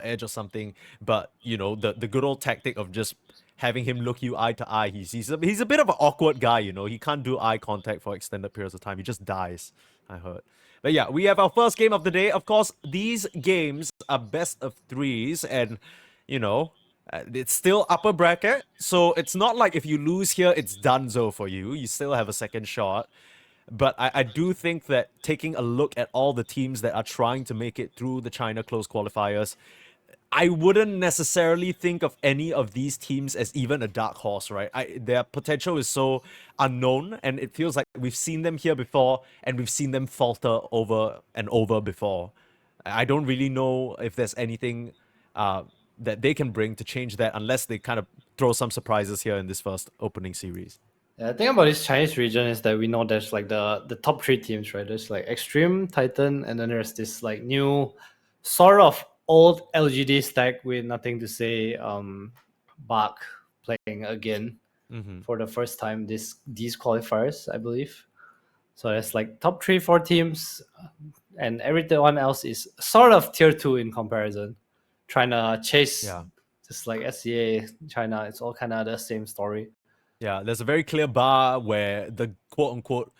edge or something. But you know, the good old tactic of just having him look you eye to eye. He's a bit of an awkward guy, you know. He can't do eye contact for extended periods of time. He just dies, I heard. But yeah, we have our first game of the day. Of course, these games are best of threes, and you know, it's still upper bracket. So it's not like if you lose here, it's donezo for you. You still have a second shot. But I do think that taking a look at all the teams that are trying to make it through the China close qualifiers, I wouldn't necessarily think of any of these teams as even a dark horse, right? Their potential is so unknown, and it feels like we've seen them here before, and we've seen them falter over and over before. I don't really know if there's anything that they can bring to change that, unless they kind of throw some surprises here in this first opening series. Yeah, the thing about this Chinese region is that we know there's like the top three teams, right? There's like Extreme, Titan, and then there's this like new sort of old LGD stack with nothing to say. Bach playing again for the first time these qualifiers, I believe. So there's like top 3-4 teams, and everyone else is sort of tier 2 in comparison, trying to chase. Yeah. Just like SCA, China, it's all kind of the same story. Yeah, there's a very clear bar where the quote unquote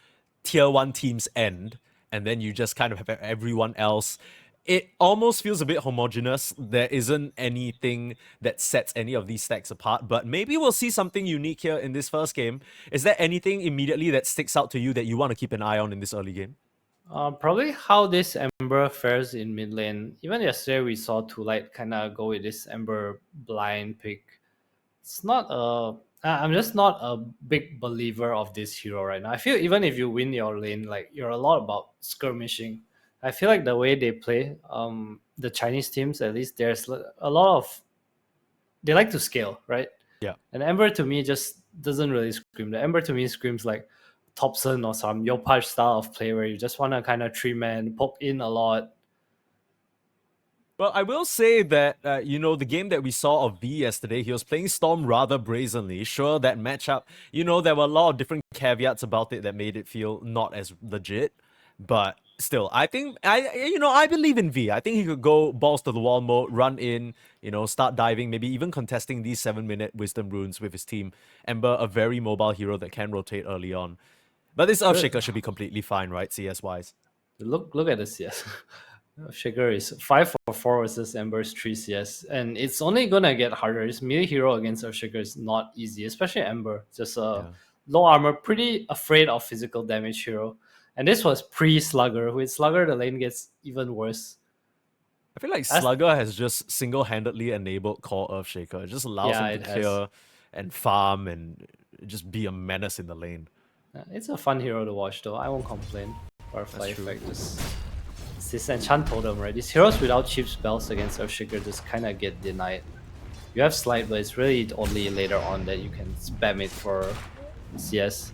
tier 1 teams end, and then you just kind of have everyone else. It almost feels a bit homogenous. There isn't anything that sets any of these stacks apart, but maybe we'll see something unique here in this first game. Is there anything immediately that sticks out to you that you want to keep an eye on in this early game? Probably how this Ember fares in mid lane. Even yesterday we saw ToLight kind of go with this Ember blind pick. It's not a. I'm just not a big believer of this hero right now. I feel even if you win your lane, like you're a lot about skirmishing. I feel like the way they play, the Chinese teams at least, there's a lot of. They like to scale, right? Yeah. And Ember to me just doesn't really scream. The Ember to me screams like Thompson or some Yopaj style of play where you just want to kind of 3-man poke in a lot. Well, I will say that, you know, the game that we saw of V yesterday, he was playing Storm rather brazenly. Sure, that matchup, you know, there were a lot of different caveats about it that made it feel not as legit. But still, I think, I believe in V. I think he could go balls to the wall mode, run in, you know, start diving, maybe even contesting these 7-minute wisdom runes with his team. Ember, a very mobile hero that can rotate early on. But this Earthshaker should be completely fine, right, CS-wise? Look at the CS. Shaker is 5-4 versus Ember's 3 CS, and it's only gonna get harder. This melee hero against Earthshaker is not easy, especially Ember. Just low armor, pretty afraid of physical damage hero. And this was pre-Slugger. With Slugger, the lane gets even worse. I feel like Slugger has just single-handedly enabled core Earthshaker. It just allows him to clear and farm and just be a menace in the lane. It's a fun hero to watch, though. I won't complain. Butterfly effect just. It's this enchant totem, right? These heroes without cheap spells against Earthshaker just kind of get denied. You have Slide, but it's really only later on that you can spam it for CS.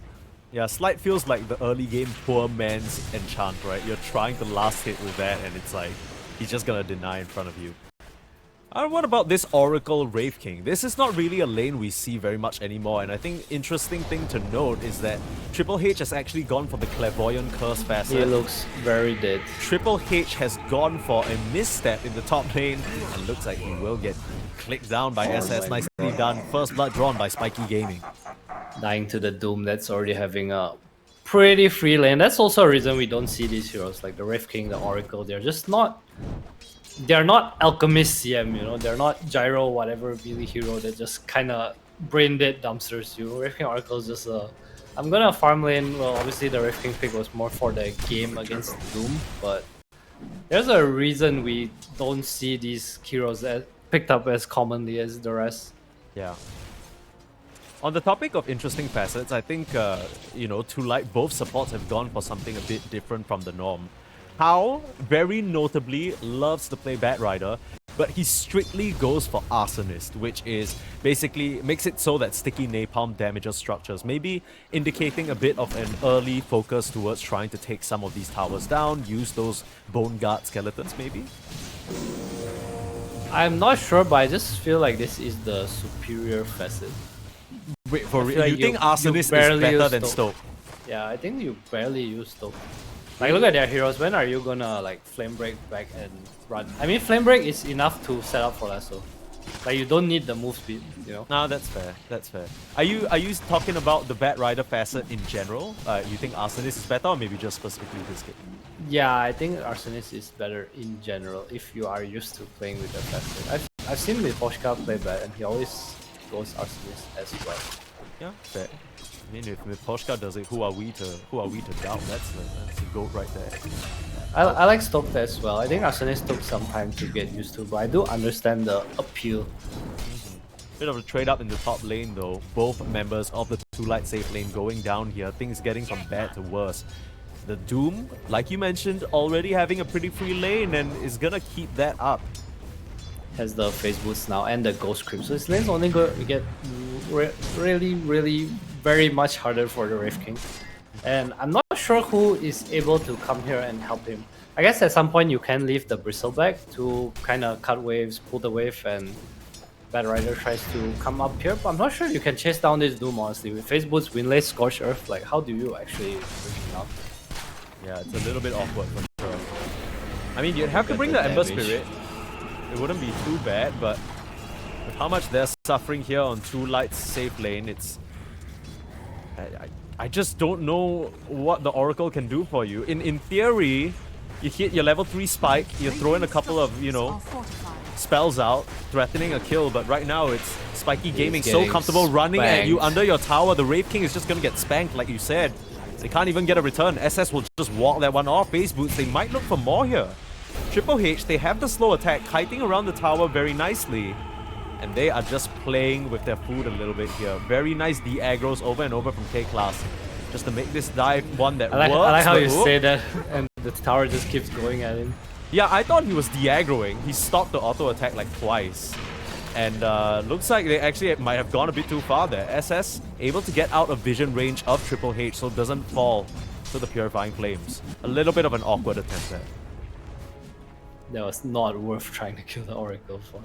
Yeah, Slide feels like the early game poor man's enchant, right? You're trying to last hit with that, and it's like, he's just gonna deny in front of you. What about this Oracle Wraith King? This is not really a lane we see very much anymore, and I think interesting thing to note is that Triple H has actually gone for the Clairvoyant Curse facet. He looks very dead. Triple H has gone for a misstep in the top lane, and looks like he will get clicked down by SS. Nicely done. First blood drawn by Spiky Gaming. Dying to the Doom, that's already having a pretty free lane. That's also a reason we don't see these heroes like the Wraith King, the Oracle. They're just not... They're not Alchemist CM, you know? They're not Gyro, whatever melee hero that just kind of brain dead dumpsters you. Wraith King Oracle is just a... I'm gonna farm lane. Well, obviously the Wraith King pick was more for the game against Doom, but there's a reason we don't see these heroes picked up as commonly as the rest. Yeah. On the topic of interesting facets, I think, you know, ToLight, both supports have gone for something a bit different from the norm. How, very notably, loves to play Batrider, but he strictly goes for Arsonist, which is basically makes it so that sticky napalm damages structures, maybe indicating a bit of an early focus towards trying to take some of these towers down, use those Bone Guard skeletons, maybe? I'm not sure, but I just feel like this is the superior facet. Wait, for real? Like you think Arsonist is better than Stoke? Yeah, I think you barely use Stoke. Like, look at their heroes. When are you gonna like flame break back and run? I mean, flame break is enough to set up for Lasso. Like, you don't need the move speed, you know. No, that's fair. That's fair. Are you talking about the Bat Rider facet in general? You think Arsenis is better, or maybe just specifically this game? Yeah, I think Arsenis is better in general if you are used to playing with the facet. I've seen Miposhka play bad, and he always goes Arsenis as well. Yeah, fair. I mean, if Miposhka does it, who are we to doubt? That's the goat right there. I like Stoked as well. I think Arsenis took some time to get used to, but I do understand the appeal. Bit of a trade up in the top lane though. Both members of the ToLight safe lane going down here. Things getting from bad to worse. The Doom, like you mentioned, already having a pretty free lane and is gonna keep that up. Has the phase boost now and the Ghost Creep, so his lane's only going to get really very much harder for the Wraith King. And I'm not sure who is able to come here and help him. I guess at some point you can leave the Bristleback to kind of cut waves, pull the wave, and Bat Rider tries to come up here, but I'm not sure you can chase down this Doom honestly. With phase boots, Windlace, Scorched Earth, like how do you actually bring him up? Yeah, it's a little bit awkward for sure. I mean, you'd have to bring the Ember Spirit. It wouldn't be too bad, but with how much they're suffering here on ToLight's safe lane, it's... I just don't know what the Oracle can do for you. In theory, you hit your level 3 Spike, you throw in a couple of, you know, spells out, threatening a kill, but right now it's Spiky Gaming so comfortable running at you under your tower. The Wraith King is just gonna get spanked, like you said. They can't even get a return. SS will just walk that one off. Phase boots, they might look for more here. Triple H, they have the slow attack, kiting around the tower very nicely. And they are just playing with their food a little bit here. Very nice de-aggros over and over from K-Class. Just to make this dive one that works. I like how you say that, and the tower just keeps going at him. Yeah, I thought he was de-aggroing. He stopped the auto attack like twice. And looks like they actually might have gone a bit too far there. SS able to get out of vision range of Triple H so it doesn't fall to the Purifying Flames. A little bit of an awkward attempt there. That was not worth trying to kill the Oracle for.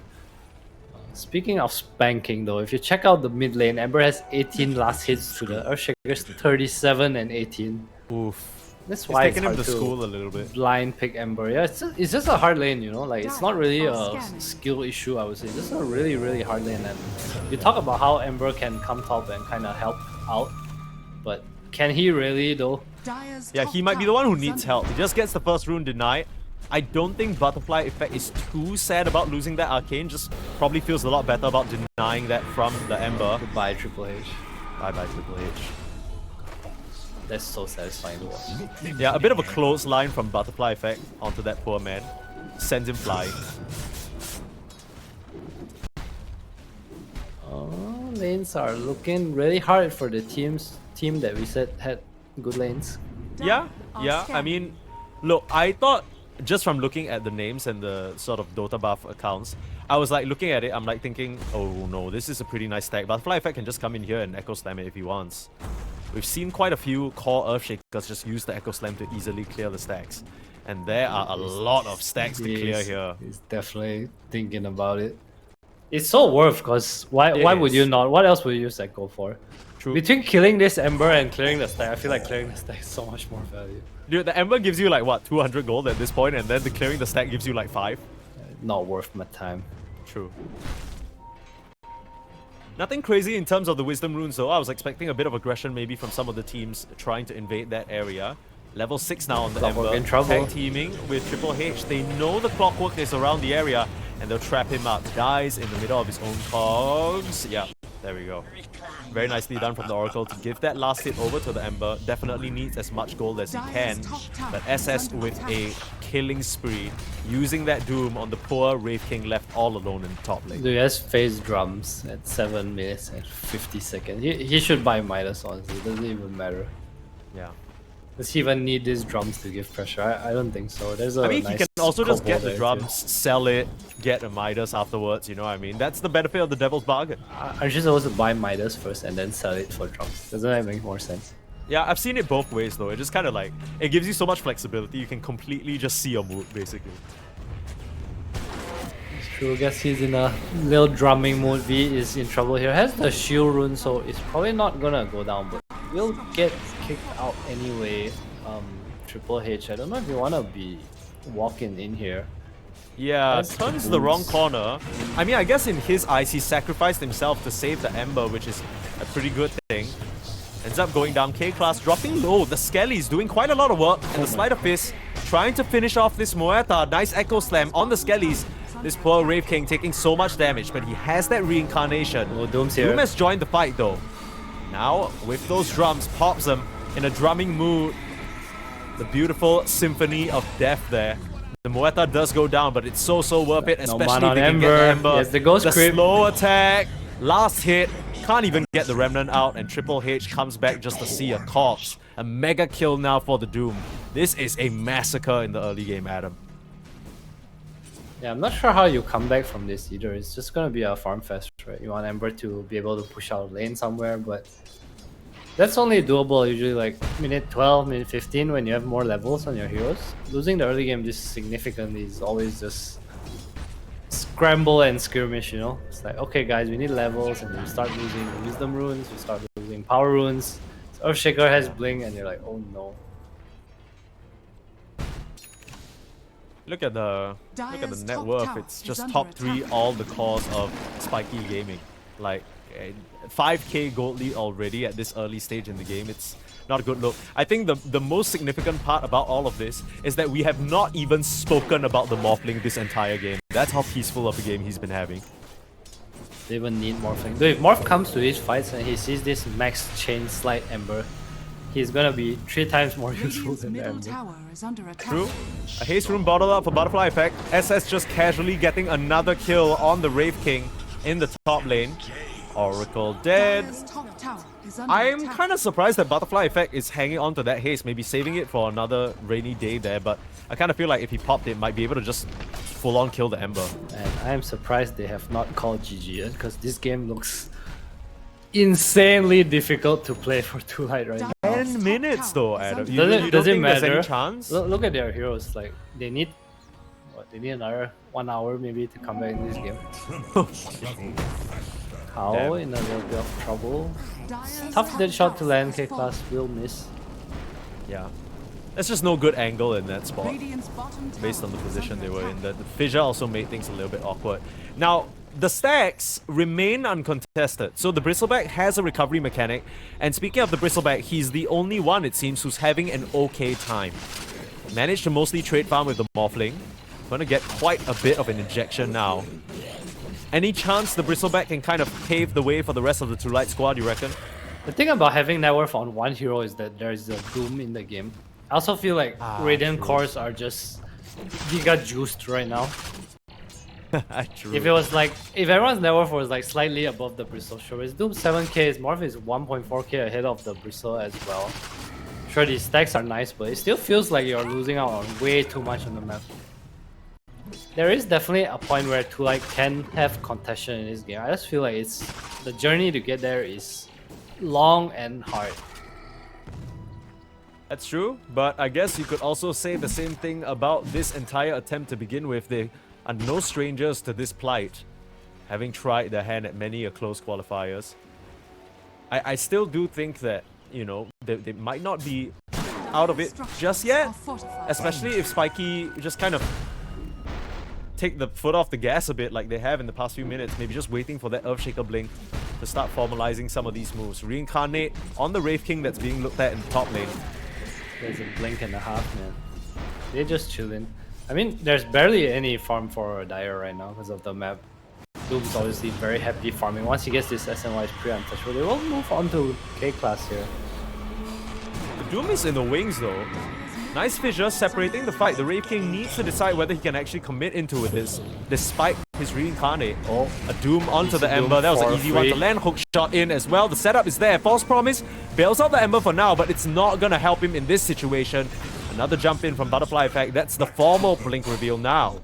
Speaking of spanking though, if you check out the mid lane, Ember has 18 last hits to the Earthshakers, 37 and 18. Oof. That's why it's taking him hard to to school a little bit. blind pick Ember. Yeah, it's just a hard lane, you know. Like it's not really a skill issue, I would say. This is a really hard lane. And you talk about how Ember can come top and kind of help out, but can he really though? Yeah, he might be the one who needs help. He just gets the first rune denied. I don't think Butterfly Effect is too sad about losing that Arcane, just probably feels a lot better about denying that from the Ember. Goodbye, Triple H. Bye-bye, Triple H. That's so satisfying to watch. Yeah, a bit of a clothesline from Butterfly Effect onto that poor man. Sends him flying. Lanes are looking really hard for the team that we said had good lanes. Yeah. I mean, look, I thought just from looking at the names and the sort of Dota buff accounts, I was like looking at it, I'm like thinking, oh no, this is a pretty nice stack. Butterfly Effect can just come in here and Echo Slam it if he wants. We've seen quite a few core Earthshakers just use the Echo Slam to easily clear the stacks. And there are a lot of stacks to clear here. He's definitely thinking about it. It's so worth, because why would you not? What else would you use Echo for? True. Between killing this Ember and clearing the stack, I feel like clearing the stack is so much more value. Dude, the Ember gives you like what, 200 gold at this point, and then the clearing the stack gives you like 5. Not worth my time. True. Nothing crazy in terms of the Wisdom runes though. I was expecting a bit of aggression maybe from some of the teams trying to invade that area. Level 6 now on the Ember. In trouble. Tag teaming with Triple H. They know the Clockwork is around the area and they'll trap him out. Dies in the middle of his own cogs. Yeah, there we go. Very nicely done from the Oracle to give that last hit over to the Ember. Definitely needs as much gold as he can. But SS with a killing spree, using that Doom on the poor Wraith King left all alone in the top lane. Dude, he has phase drums at 7 minutes and 50 seconds. He should buy Midas, honestly. It doesn't even matter. Yeah. Does he even need these drums to give pressure? I don't think so. There's a I mean, nice he can also just get the there, drums, sell it, get a Midas afterwards, you know what I mean? That's the benefit of the Devil's Bargain. Aren't you supposed to buy Midas first and then sell it for drums? Doesn't that make more sense? Yeah, I've seen it both ways though. It just kind of like, it gives you so much flexibility. You can completely just see your mood, basically. It's true. I guess he's in a little drumming mood. V is in trouble here. Has the shield rune, so it's probably not gonna go down, but will get kicked out anyway. Triple H. I don't know if you want to be walking in here. Yeah, That's turns the the wrong boost. corner. I mean, I guess in his eyes, he sacrificed himself to save the Ember, which is a pretty good thing. Ends up going down K-Class, dropping low. The Skelly's doing quite a lot of work. And the Sleight of Fist trying to finish off this Muerta. Nice Echo Slam on the Skellies. This poor Wraith King taking so much damage, but he has that reincarnation. Oh, Doom's here. Doom has joined the fight though. Now, with those drums, pops them in a drumming mood. The beautiful symphony of death there. The Muerta does go down, but it's so worth it, especially mana if they on can get the Ember. Ember. Yes, the Ghost Creep. Slow attack, last hit, can't even get the Remnant out, and Triple H comes back just to see a corpse. A mega kill now for the Doom. This is a massacre in the early game, Adam. Yeah, I'm not sure how you come back from this either. It's just gonna be a farm fest, right? You want Ember to be able to push out lane somewhere, but that's only doable usually like minute 12, minute 15 when you have more levels on your heroes. Losing the early game this significantly is always just scramble and skirmish, you know? It's like, okay guys, we need levels, and you start losing wisdom runes, you start losing power runes. Earthshaker has blink and you're like, oh no. Look at the net worth. It's just top 3 all the cause of Spiky Gaming. Like 5k gold lead already at this early stage in the game. It's not a good look. I think the most significant part about all of this is that we have not even spoken about the Morphling this entire game. That's how peaceful of a game he's been having. They even need Morphling. Though if Morph comes to these fights and he sees this max chain slide Ember, he's gonna be 3 times more useful than the Ember. True. A haste room bottle up for Butterfly Effect. SS just casually getting another kill on the Wraith King in the top lane. Oracle dead. I'm kind of surprised that Butterfly Effect is hanging on to that haste, maybe saving it for another rainy day there, but I kind of feel like if he popped it, might be able to just full-on kill the Ember. And I am surprised they have not called GG yet, because this game looks insanely difficult to play for ToLight right now. 10 minutes though, Adam. You Does don't it think there's matter? any chance? Look at their heroes. Like they need, what? They need another 1 hour maybe to come back in this game. How Damn. in a little bit of trouble. Tough dead shot to land. K-Class will miss. Yeah. There's just no good angle in that spot based on the position they were in. The fissure also made things a little bit awkward. Now, the stacks remain uncontested. So the Bristleback has a recovery mechanic. And speaking of the Bristleback, he's the only one, it seems, who's having an okay time. Managed to mostly trade farm with the Morphling. Gonna get quite a bit of an injection now. Any chance the Bristleback can kind of pave the way for the rest of the ToLight squad, you reckon? The thing about having net worth on one hero is that there is a Doom in the game. I also feel like Radiant true. cores are just giga juiced right now. True. If it was like, if everyone's net worth was like slightly above the Bristle, sure, his Doom 7k, his Morph is 1.4k ahead of the Bristle as well. Sure, these stacks are nice, but it still feels like you're losing out on way too much on the map. There is definitely a point where ToLight can have contention in this game. I just feel like it's the journey to get there is long and hard. That's true, but I guess you could also say the same thing about this entire attempt to begin with. They are no strangers to this plight, having tried their hand at many a close qualifiers. I still do think that, you know, they might not be out of it just yet, especially if Spiky just kind of take the foot off the gas a bit like they have in the past few minutes, maybe just waiting for that Earthshaker blink to start formalizing some of these moves. Reincarnate on the Wraith King that's being looked at in the top lane. There's a blink and a half, man. They're just chilling. I mean, there's barely any farm for Dire right now because of the map. Doom's obviously very happy farming. Once he gets this SNY is pretty untouchable. They will move on to K-Class here. The Doom is in the wings though. Nice fissure separating the fight. The Wraith King needs to decide whether he can actually commit into this despite his reincarnate. Oh, A Doom onto the Doom Ember. That was an for easy one to free. land. Hook shot in as well. The setup is there. False Promise bails out the Ember for now, but it's not gonna help him in this situation. Another jump in from Butterfly Effect. That's the formal blink reveal now.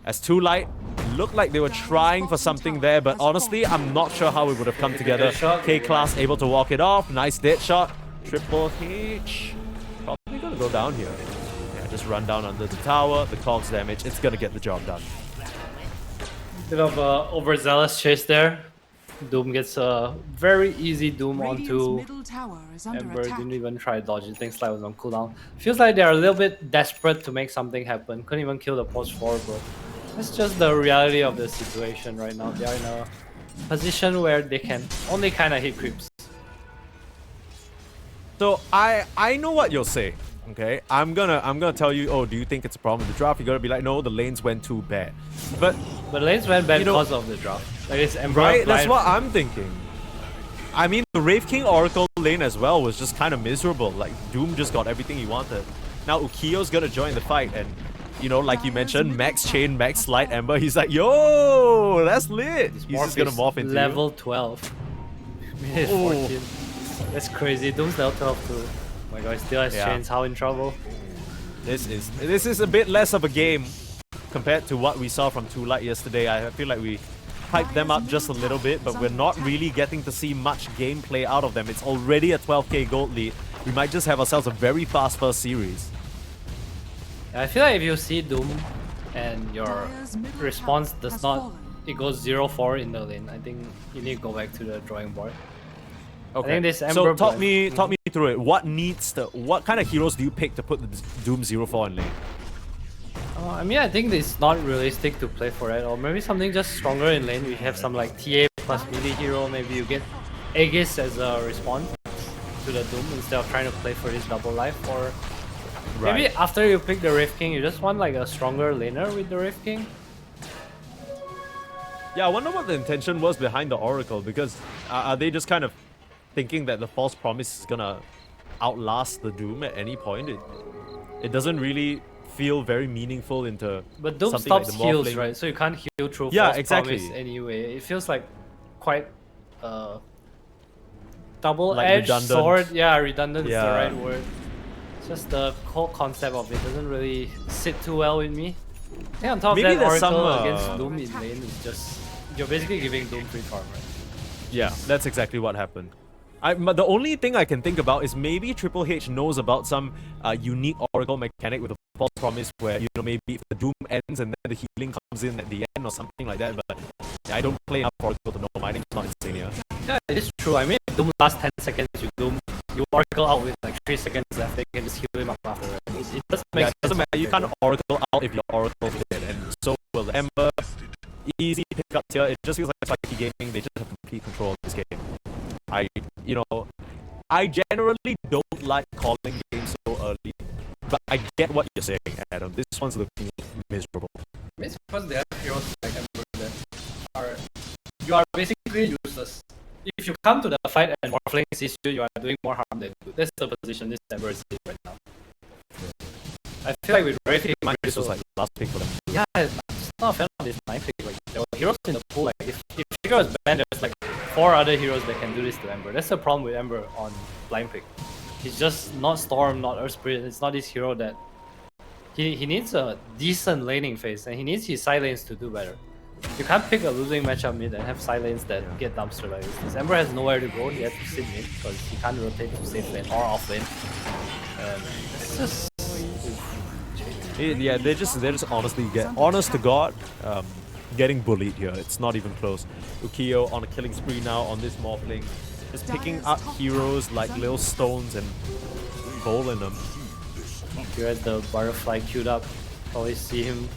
As ToLight looked like they were trying for something there, but honestly, I'm not sure how it would have come together. K-Class able to walk it off. Nice dead shot. Triple H. Probably gonna go down here. Yeah, just run down under the tower. The cogs damage. It's gonna get the job done. bit of a overzealous chase there. Doom gets a very easy Doom Radiant's onto middle tower is under Ember. attack. Didn't even try dodging. Things like was on cooldown. Feels like they're a little bit desperate to make something happen. Couldn't even kill the post 4, but that's just the reality of the situation right now. They are in a position where they can only kind of hit creeps. So I know what you'll say. Okay, I'm gonna tell you. Oh, do you think it's a problem with the draft? You're gonna be like, no, the lanes went too bad. But lanes went bad you know, because of the draft. Like it's Ember right, that's blind. what I'm thinking. I mean, the Wraith King Oracle lane as well was just kind of miserable. Like Doom just got everything he wanted. Now Ukiyo's gonna join the fight, and you know, like you mentioned, Max Chain, Max Light Ember. He's like, yo, that's lit. He's just gonna morph into level 12. Minute 14. That's crazy. Doom's level 12 too. Oh my god, he still has chains. How in trouble? This is a bit less of a game compared to what we saw from ToLight yesterday. I feel like we hyped them up just a little bit, but we're not really getting to see much gameplay out of them. It's already a 12k gold lead. We might just have ourselves a very fast first series. I feel like if you see Doom and your response does not, it goes 0-4 in the lane, I think you need to go back to the drawing board. Okay. I think this Ember so talk me through it. What kind of heroes do you pick to put the Doom 0-4 in lane? I mean, I think it's not realistic to play for it, or maybe something just stronger in lane. We have some like TA plus melee hero. Maybe you get Aegis as a response to the Doom instead of trying to play for this double life. Or maybe after you pick the Wraith King, you just want like a stronger laner with the Wraith King. Yeah, I wonder what the intention was behind the Oracle, because are they just kind of thinking that the False Promise is gonna outlast the Doom at any point? It doesn't really feel very meaningful into but Doom something stops like the heals, morphling. right? So you can't heal through Yeah, False exactly. Promise anyway. It feels like quite double-edged redundant. sword. Yeah, redundant is the Yeah. right word. It's just the whole concept of it doesn't really sit too well with me. I think on top Maybe of that, there's Oracle some, against Doom in lane is just, you're basically giving Doom free farm, right? Yeah, that's exactly what happened. But the only thing I can think about is maybe Triple H knows about some unique Oracle mechanic with a False Promise where, you know, maybe if the Doom ends and then the healing comes in at the end or something like that. But yeah, I don't play enough Oracle to know. My name's not insane here. Yeah, it is true. I mean, if Doom last 10 seconds, you Oracle out with like 3 seconds left, they can just heal him up after. It doesn't make sense. It doesn't matter. You can't Oracle out if your Oracle dead, and so will Ember. Easy pickups here. It just feels like Spiky Gaming. They just have complete control of this game. I generally don't like calling games so early, but I get what you're saying, Adam. This one's looking miserable. It's because they have heroes like Ember that are, you are basically useless. If you come to the fight and Morphling sees you, you are doing more harm than good. That's the position this Ember is in right now. I feel like with Wraith King, This was like the last pick for them. yeah, I'm just not a fan of this 9 pick. Like, there were heroes in the pool. Like, if Trigger was banned, there's like 4 other heroes that can do this to Ember. That's the problem with Ember on blind pick. He's just not Storm, not Earth Spirit. It's not this hero that he needs a decent laning phase, and he needs his side lanes to do better. You can't pick a losing matchup mid and have side lanes that get dumpster like this. Ember has nowhere to go. He has to sit mid because he can't rotate to safe lane or off lane. It's just Yeah, they're just honestly honest to God, getting bullied here. It's not even close. Ukiyo on a killing spree now on this Morphling, just picking up heroes like little stones and bowling them. Here at the butterfly queued up. Always see him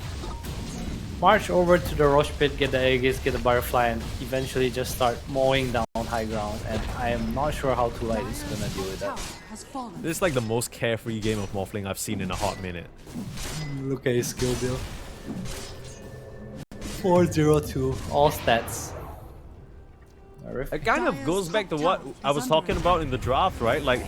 march over to the Roche pit, get the Aegis, get the butterfly, and eventually just start mowing down high ground. And I am not sure how ToLight is gonna deal with that. This is like the most carefree game of Morphling I've seen in a hot minute. Look at his skill build. 402, all stats. It kind of goes back to what I was talking about in the draft, right? Like,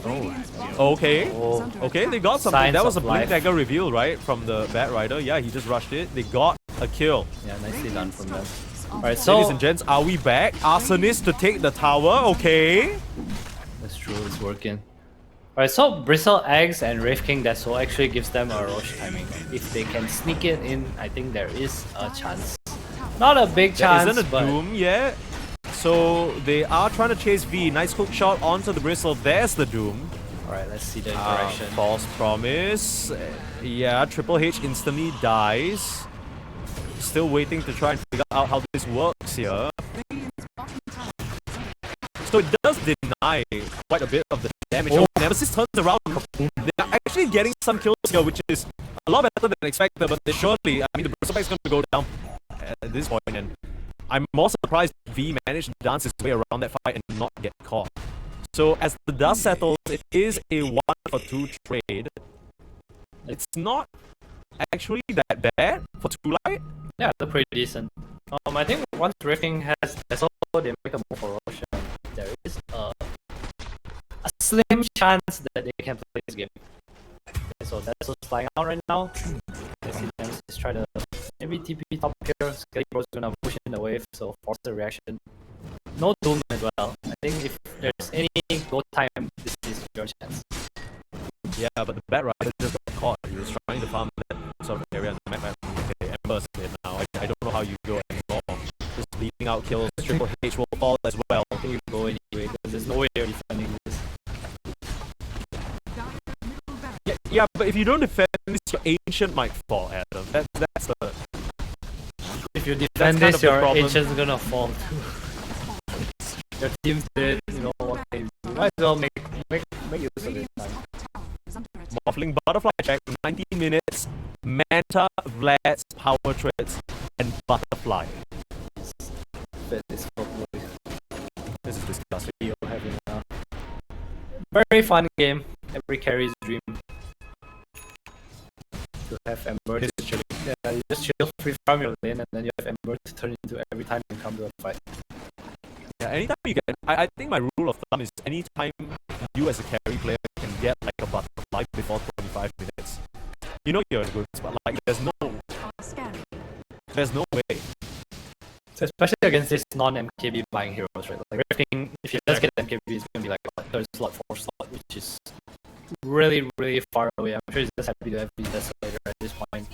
okay, they got something. Signs That was a of Blink life. Dagger reveal, right? From the Bat Rider. Yeah, he just rushed it. They got a kill. Yeah, nicely done from them. Alright, so Ladies and gents, are we back? Arsonist to take the tower, okay. that's true, it's working. Alright, so Bristle Eggs and Wraith King Deso actually gives them a Roche timing. If they can sneak it in, I think there is a chance. Not a big There chance, isn't a but Doom yet. So they are trying to chase V. Nice hook shot onto the Bristle. There's the Doom. alright, let's see the interaction. False Promise. Yeah, Triple H instantly dies. Still waiting to try and figure out how this works here. So it does deny quite a bit of the damage. Oh. Nemesis turns around. They're actually getting some kills here, which is a lot better than expected, but surely, I mean, the Bristleback's going to go down at this point, and I'm more surprised V managed to dance his way around that fight and not get caught. So as the dust settles, it is a 1-for-2 trade. It's not actually that bad for ToLight. Yeah, they're pretty decent. I think once Drifting has Vessel, they make a move for Roche. There is a slim chance that they can play this game. Okay, so Vessel's flying out right now. Let's see them just try to maybe TP top here. Scarecrow's gonna push in the wave, so force the reaction. No Doom as well. I think if there's any go time, this is your chance. Yeah, but the Bat Rider just got caught. He was trying to farm that sort of area in the map. Okay, Ember's dead now. I don't know how you go anymore. Just leaving out kills. Triple H will fall as well. I think you go anyway, because there's no way you're defending this. Yeah, but if you don't defend this, your Ancient might fall, Adam. That's the... If you defend this, your Ancient's gonna fall too. Your team's dead, you know what they do. You might as well make use of it. Morphling Butterfly check, 90 minutes, Manta, Vlad's, Power Treads, and Butterfly. This is disgusting. You're having a very fun game. Every carry's dream. To have Ember to chill. Yeah, you just chill, free farm your lane, and then you have Ember to turn into every time you come to a fight. Yeah, anytime you get... I think my rule of thumb is anytime you as a carry player can get like a butterfly before 25 minutes, you know you're in a good spot. Like there's no way. So especially against this non-MKB buying heroes, right? Like everything, if you just get MKB, it's gonna be like a third slot, fourth slot, which is really, really far away. I'm sure he's just happy to have his Desolator at this point.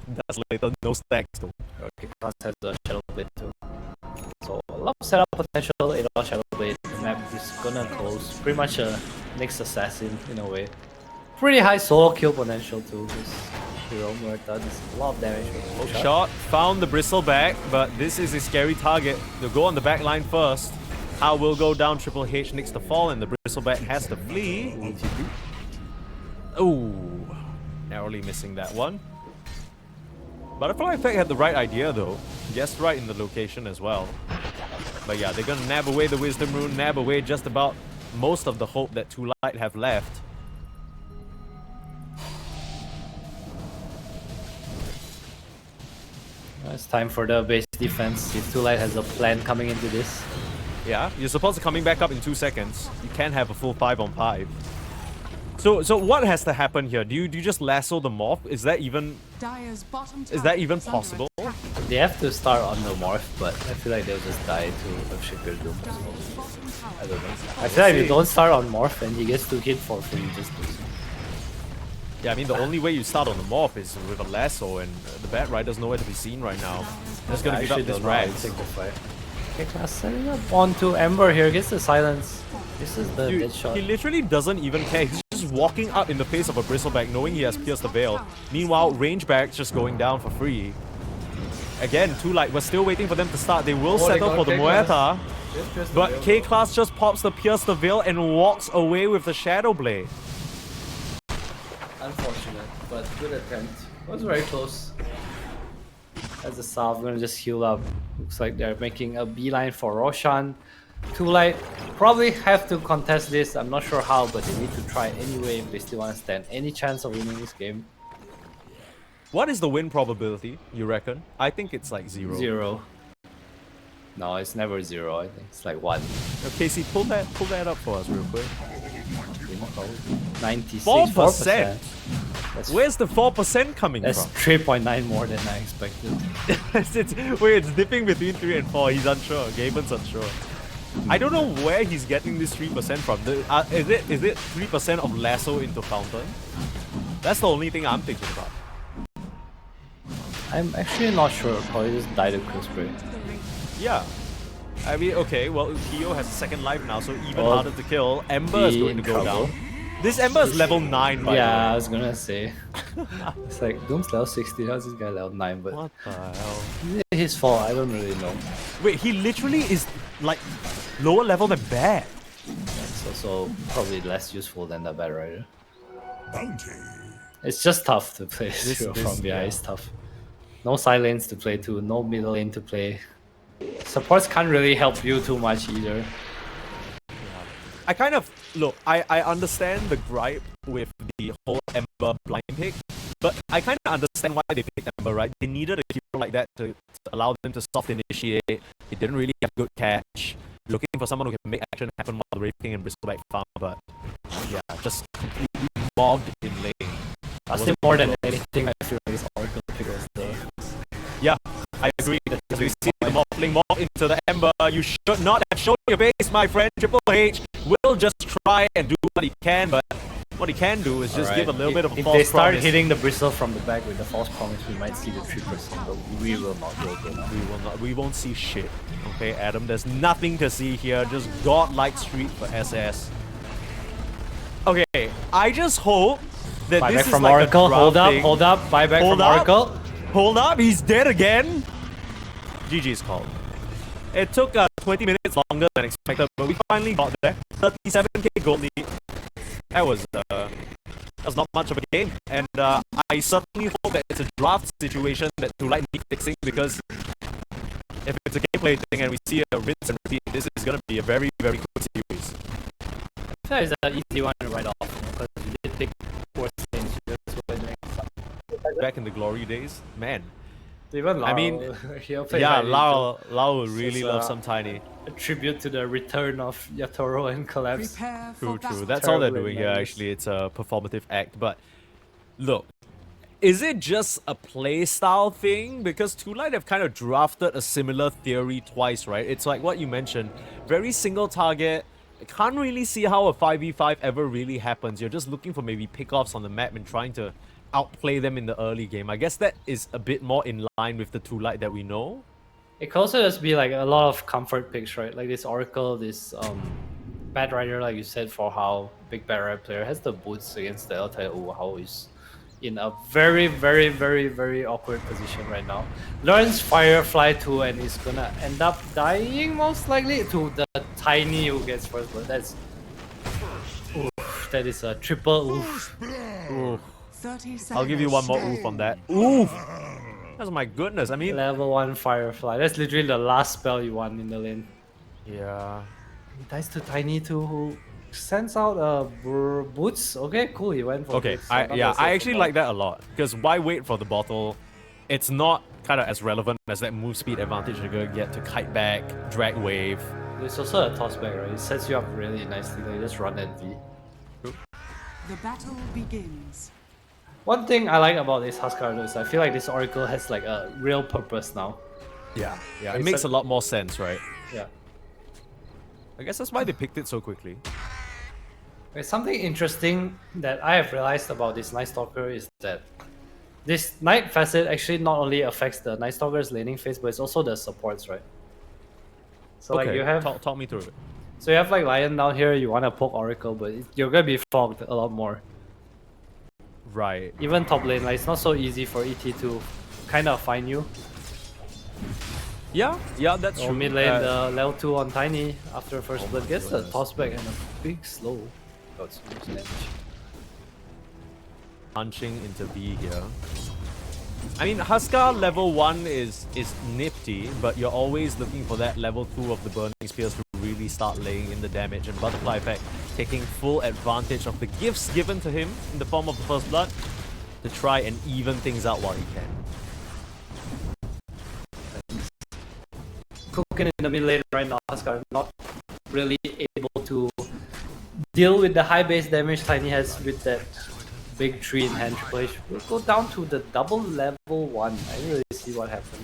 Desolator, no stacks though. Okay, Class has a Shadow Blade too. So a lot of setup potential, 8-hour Shadow Blade. The map is gonna close. Pretty much a next assassin in a way. Pretty high solo kill potential too. This hero Muerta does a lot of damage. Shot found the Bristleback, but this is a scary target. They'll go on the back line first. How will go down, Triple H needs to fall, and the Bristleback has to flee. Oh, narrowly missing that one. Butterfly Effect had the right idea though. Guessed right in the location as well. But yeah, they're gonna nab away the Wisdom Rune, nab away just about most of the hope that ToLight have left. It's time for the base defense. If ToLight has a plan coming into this. Yeah, you're supposed to coming back up in 2 seconds. You can't have a full 5-on-5. So what has to happen here? Do you just lasso the morph? Is that even possible? They have to start on the morph, but I feel like they'll just die to a Shaker Doom. I don't know. I feel like if you don't start on morph and he gets 2 hit for free, just lose. Yeah, I mean the only way you start on the morph is with a lasso, and the Bat Rider's nowhere to be seen right now. Just gonna give up this Rags. Okay, Class setting up onto Ember here, gets the silence. This is the dead shot. He literally doesn't even care. He's just walking up in the face of a Bristleback knowing he has pierced the veil. Meanwhile, Rangeback's just going down for free. Again, ToLight, we're still waiting for them to start. They will settle for the Muerta. But K-Class just pops the pierce the veil and walks away with the Shadow Blade. Unfortunate, but good attempt. It was very close. As the South gonna just heal up. Looks like they're making a beeline for Roshan. ToLight probably have to contest this. I'm not sure how, but they need to try anyway if they still want to stand any chance of winning this game. What is the win probability, you reckon? I think it's like 0. 0. No, it's never 0. I think it's like 1. Okay, see, pull that up for us real quick. 96. 4%. Where's the 4% coming from? That's 3.9 more than I expected. Wait, it's dipping between 3 and 4. He's unsure. Gaben's unsure. I don't know where he's getting this 3% from. Is it 3% of lasso into fountain? That's the only thing I'm thinking about. I'm actually not sure. Probably just died of Quick Spray. Yeah. I mean, okay, well, Kyo has a second life now, so even harder to kill. Ember is going to go down. This Ember is level 9, by Yeah, I the was gonna say. It's like Doom's level 60, how's this guy level 9? But way. What the hell? is it his fault? I don't really know. Wait, he literally is like lower level than Bad. It's also probably less useful than the Bad Rider. Bounty. It's just tough to play Zero this- from behind. yeah. It's tough. No side lanes to play too, no middle lane to play. Supports can't really help you too much either. I kind of look. I understand the gripe with the whole Ember blind pick, but I kind of understand why they picked Ember. Right? They needed a hero like that to allow them to soft initiate. It didn't really have good catch. Looking for someone who can make action happen while the Wraith King and Bristleback farm, but yeah, just completely bogged in lane. I think more than anything, I feel like this Oracle pick was the... Yeah, I agree. As we see the Morphling morph into the Ember, you should not have shown your face, my friend. Triple H will just try and do what he can, but what he can do is just give a little bit of a If false they start promise. hitting the Bristle from the back with the false promise, we might see the 3%, but we will not go good. We will not. We won't see shit. Okay, Adam. There's nothing to see here. Just godlike streak for SS. Okay, I just hope that Buyback this is from like Oracle, a draft hold up, thing. hold up, buyback Hold from up. Oracle. Hold up, he's dead again. GG's called. It took 20 minutes longer than expected, but we finally got there. 37k gold lead. That was not much of a game, and I certainly hope that it's a draft situation that ToLight needs fixing, because if it's a gameplay thing and we see a rinse and repeat, this is gonna be a very, very quick series. I feel like it's an easy one to write off, because you did pick worse things. Back in the glory days, man. Even Lau, I mean, he'll play Yeah, highly Lau would It's really just, love some Tiny. a tribute to the return of Yatoro and Collapse. Prepare True, for true. battle. That's all they're Terrible doing here, madness. actually. It's a performative act. But look, is it just a playstyle thing? Because ToLight have kind of drafted a similar theory twice, right? It's like what you mentioned. Very single target. I can't really see how a 5v5 ever really happens. You're just looking for maybe pickoffs on the map and trying to outplay them in the early game. I guess that is a bit more in line with the ToLight that we know. It could also just be like a lot of comfort picks, right? Like this Oracle, this Bad Rider, like you said, for how big Bad Rider player has the boots against the LTO, how he's in a very, very, very, very awkward position right now. Learns Firefly too, and is gonna end up dying most likely to the Tiny who gets first blood. That's oof, that is a triple oof. Oof. 30 seconds. I'll give you one more oof on that. Oof! That's my goodness. I mean, Level 1 Firefly. That's literally the last spell you want in the lane. yeah. He dies to Tiny too, who sends out boots. Okay, cool. He went for Okay, boots. So not I gonna say actually for like that a lot, because why wait for the bottle? It's not kind of as relevant as that move speed advantage you're gonna get to kite back, drag wave. There's also a toss back, right? It sets you up really nicely. Like just run that V. The battle begins. One thing I like about this Huskar is I feel like this Oracle has like a real purpose now. Yeah, it It's makes a- a lot more sense, right? Yeah. I guess that's why they picked it so quickly. There's something interesting that I have realized about this Night Stalker is that this Night facet actually not only affects the Night Stalker's laning phase, but it's also the supports, right? So Okay, like you have, talk me through it. so you have like Lion down here. You want to poke Oracle, but you're gonna be fogged a lot more. Right. Even top lane, like it's not so easy for ET to kind of find you. Yeah, that's Or true. mid lane, the level 2 on Tiny after first blood gets the toss back and a big slow. Got so much damage. Punching into B here. I mean, Huskar level 1 is nifty, but you're always looking for that level 2 of the Burning Spears to really start laying in the damage, and Butterfly Effect taking full advantage of the gifts given to him in the form of the First Blood to try and even things out while he can. Cooking in the mid lane right now, Huskar not really able to deal with the high base damage Tiny has with that big tree in hand. Triple H will go down to the double level 1. I didn't really see what happened.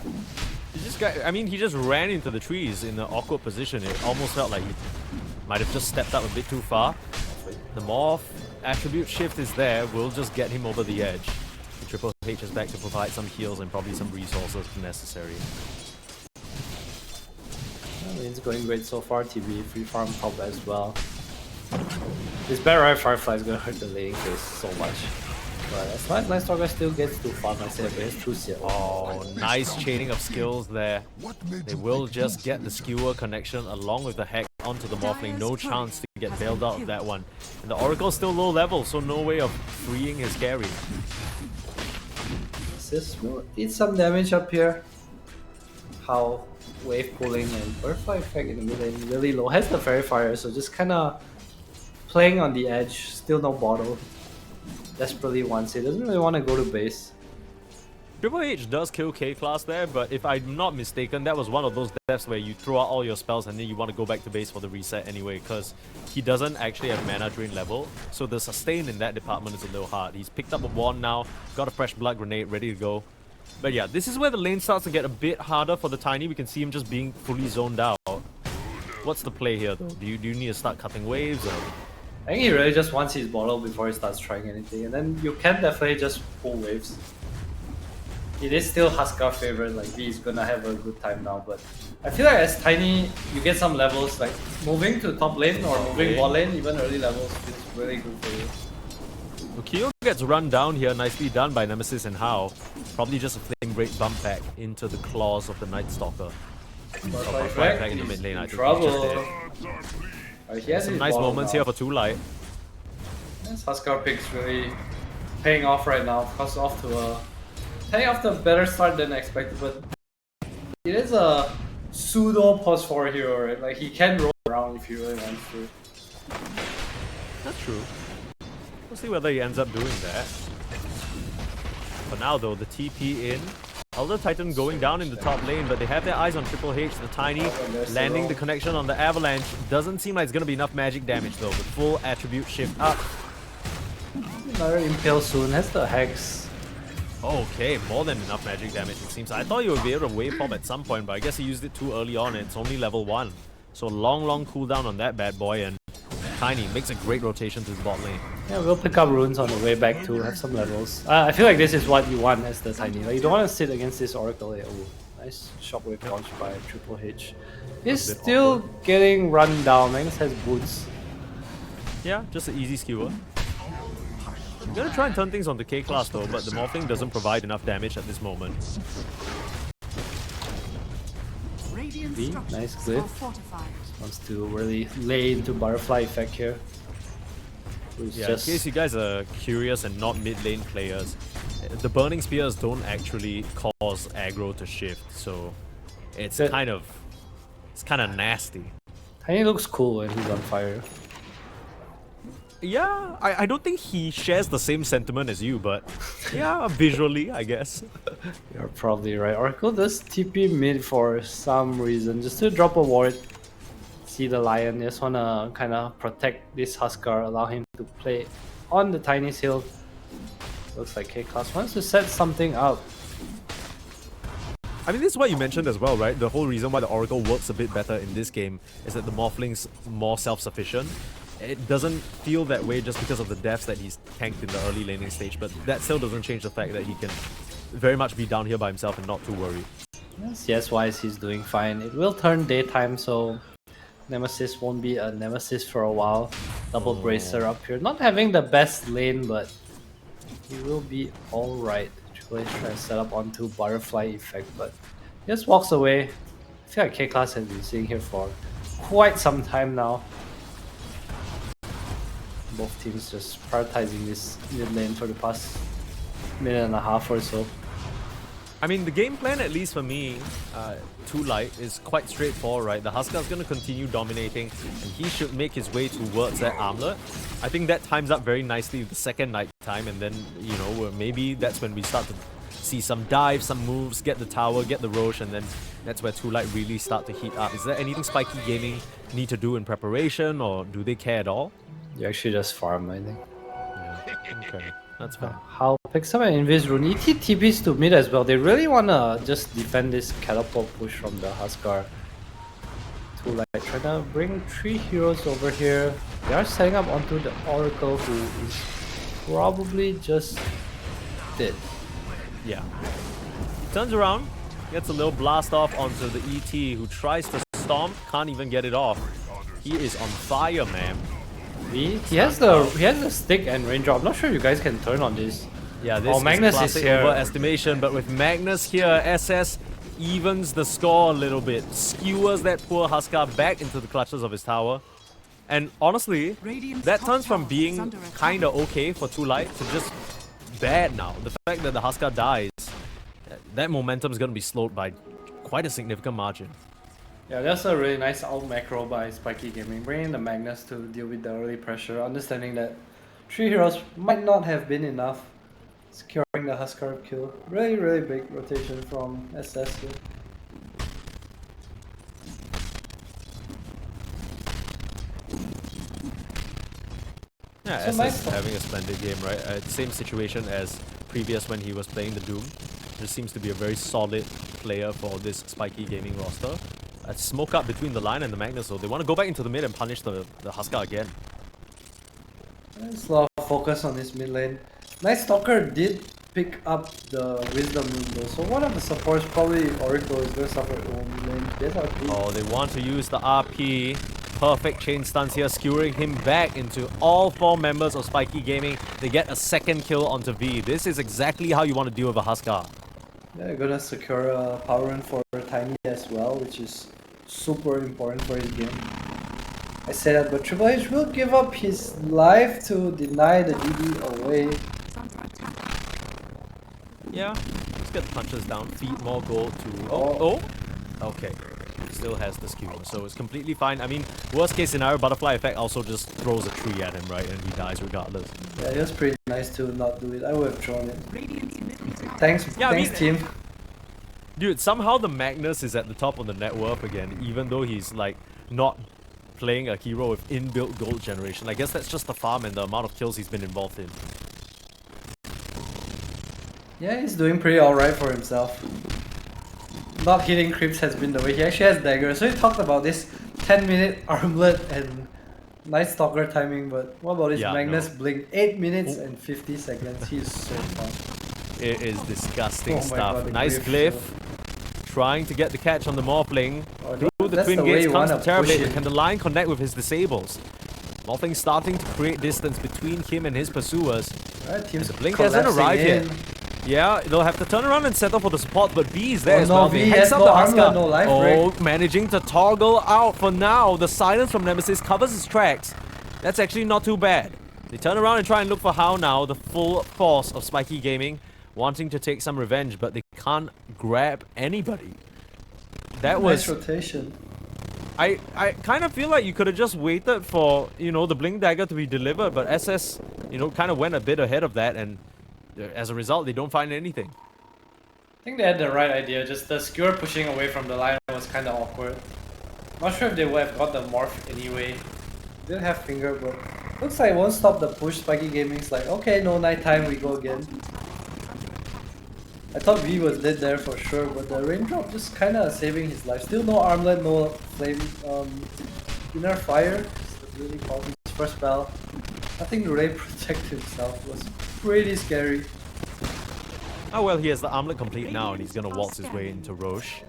He just ran into the trees in an awkward position. It almost felt like he might have just stepped up a bit too far. The morph attribute shift is there, will just get him over the edge. The Triple H is back to provide some heals and probably some resources if necessary. Lane's going great so far. TB free farm top as well. This bad right Firefly is gonna hurt the laning phase so much. But as long as Nightstalker still gets to farm myself, but it's too CL. Oh, nice chaining of skills there. They will just get the skewer connection along with the hex onto the Morphling. No chance to get bailed out of that one. And the Oracle's still low level, so no way of freeing his carry. Sis will eat some damage up here. How wave pulling and butterfly effect in the mid lane really low. Has the fairy fire, so just kinda playing on the edge, still no bottle. Desperately wants it, doesn't really want to go to base. Triple H does kill K-Class there, but if I'm not mistaken, that was one of those deaths where you throw out all your spells and then you want to go back to base for the reset anyway, because he doesn't actually have mana drain level, so the sustain in that department is a little hard. He's picked up a wand now, got a fresh blood grenade ready to go. But yeah, this is where the lane starts to get a bit harder for the Tiny. We can see him just being fully zoned out. What's the play here though? Do you need to start cutting waves? Or? I think he really just wants his bottle before he starts trying anything, and then you can definitely just pull waves. It is still Huskar favorite, like he's gonna have a good time now, but I feel like as Tiny, you get some levels, like moving to top lane or moving bot lane, even early levels, feels really good for you. Kyo gets run down here, nicely done by Nemesis and Hao. Probably just a flame break bump back into the claws of the Night Stalker. Back in the mid lane, I think trouble. He has some nice moments here for ToLight. This Huskar pick's really paying off right now. Paying off to a better start than expected, but it is a pseudo +4 hero, right? Like he can roll around if he really wants to. That's true. We'll see whether he ends up doing that. For now though, the TP in. Elder Titan going down in the top lane, but they have their eyes on Triple H. The Tiny landing the connection on the Avalanche. Doesn't seem like it's going to be enough magic damage though, with full attribute shift up. Another Impale soon, has the Hex. Okay, more than enough magic damage it seems. I thought you would be able to wave pop at some point, but I guess he used it too early on and it's only level 1. So long cooldown on that bad boy, and Tiny makes a great rotation to the bot lane. Yeah, we'll pick up runes on the way back to have some levels. I feel like this is what you want as the Tiny. Like you don't want to sit against this Oracle. Oh, nice shockwave launch by Triple H. He's still getting run down. Magnus has boots. Yeah, just an easy skewer. I'm gonna try and turn things on the K-Class though, but the Morphling doesn't provide enough damage at this moment. Nice clip. Wants to really lay into butterfly effect here. Yeah, in case you guys are curious and not mid lane players, the burning spears don't actually cause aggro to shift, so it's kind of nasty. Tiny looks cool when he's on fire. Yeah, I don't think he shares the same sentiment as you, but yeah, visually, I guess. You're probably right. Oracle does TP mid for some reason, just to drop a ward. See the Lion, just wanna kinda protect this Huskar, allow him to play on the Tiny's hill. Looks like K-Class wants to set something up. I mean, this is what you mentioned as well, right? The whole reason why the Oracle works a bit better in this game is that the Morphling's more self-sufficient. It doesn't feel that way just because of the deaths that he's tanked in the early laning stage, but that still doesn't change the fact that he can very much be down here by himself and not too worried. Yes, wise, he's doing fine. It will turn daytime, so Nemesis won't be a Nemesis for a while. Double Bracer up here. Not having the best lane, but he will be alright. Triple H trying to set up onto Butterfly effect, but he just walks away. I feel like K-Class has been sitting here for quite some time now. Both teams just prioritizing this mid lane for the past minute and a half or so. I mean, the game plan, at least for me, ToLight, is quite straightforward, right? The Huskar's going to continue dominating, and he should make his way towards that armlet. I think that times up very nicely the second night time, and then, you know, maybe that's when we start to see some dives, some moves, get the tower, get the Roche, and then that's where ToLight really start to heat up. Is there anything Spiky Gaming need to do in preparation, or do they care at all? You actually just farm, I think. Yeah, okay. That's fair. How picks up an Invis rune. ET TPs to mid as well. They really wanna just defend this catapult push from the Huskar. ToLight trying to bring 3 heroes over here. They are setting up onto the Oracle, who is probably just dead. Yeah. Turns around, gets a little blast off onto the ET, who tries to stomp, can't even get it off. He is on fire, man. He has the stick and range drop. I'm not sure you guys can turn on this. Yeah, this Magnus is is classic here. overestimation, but with Magnus here, SS evens the score a little bit, skewers that poor Huskar back into the clutches of his tower. And honestly, Radiant's that top turns from tower is being under attack. kinda okay for ToLight to just bad now. The fact that the Huskar dies, that momentum is gonna be slowed by quite a significant margin. Yeah, that's a really nice out macro by Spiky Gaming, bringing the Magnus to deal with the early pressure, understanding that 3 heroes might not have been enough, securing the Huskar kill. Really big rotation from SS here. Yeah, So SS nice is having a splendid game, right? Same situation as previous when he was playing the Doom. Just seems to be a very solid player for this Spiky Gaming roster. A smoke up between the line and the Magnus, so they want to go back into the mid and punish the Huskar again. There's a lot of focus on this mid lane. Night Stalker did pick up the Wisdom Rune though, so one of the supports, probably Oracle, is going to suffer at home lane. There's our team. Oh, they want to use the RP. Perfect chain stance here, skewering him back into all 4 members of Spiky Gaming. They get a second kill onto V. This is exactly how you want to deal with a Huskar. Yeah, gonna secure a power run for Tiny as well, which is super important for his game. I say that, but Triple H will give up his life to deny the DD away. Under attack. Yeah, let's get the punches down, feed more gold to... Okay. Still has the skewer, so it's completely fine. I mean, worst case scenario, Butterfly Effect also just throws a tree at him, right? And he dies regardless. Yeah, it was pretty nice to not do it. I would have thrown it. Radiant's middle tower. Thanks, Yeah, I thanks mean- team. Dude, somehow the Magnus is at the top of the net worth again, even though he's like not playing a hero with inbuilt gold generation. I guess that's just the farm and the amount of kills he's been involved in. Yeah, he's doing pretty alright for himself. Not hitting creeps has been the way. He actually has dagger. So he talked about this 10-minute armlet and Night Stalker timing, but what about his Yeah, Magnus no. blink? 8 minutes and 50 seconds. He's so fast. It is disgusting Oh my stuff. God, the Nice glyph, glyph. Trying to get the catch on the Morphling. Oh, Through the that's twin the way gates you comes the wanna push Terrorblade, but it. can the line connect with his disables? Morphling starting to create distance between him and his pursuers. Alright, team's The blink hasn't collapsing arrived in. yet. Yeah, they'll have to turn around and settle for the support, but B is there Oh as no, well. V They has hex up no the armor, Huskar. no life Oh, break. managing to toggle out for now. The silence from Nemesis covers his tracks. That's actually not too bad. They turn around and try and look for How now, the full force of Spiky Gaming, wanting to take some revenge, but they can't grab anybody. That Nice was... rotation. I kind of feel like you could have just waited for, you know, the Blink Dagger to be delivered, but SS, you know, kind of went a bit ahead of that, and as a result, they don't find anything. I think they had the right idea, just the skewer pushing away from the line was kinda awkward. Not sure if they would have got the morph anyway. Didn't have finger, but looks like it won't stop the push. Spiky Gaming's like, okay, no nighttime, we go again. I thought V was dead there for sure, but the raindrop just kinda saving his life. Still no armlet, no flame, inner fire. Really called his first spell. Nothing to really protect himself. It was pretty scary. Oh well, he has the armlet complete now, and he's gonna waltz his way into Roche.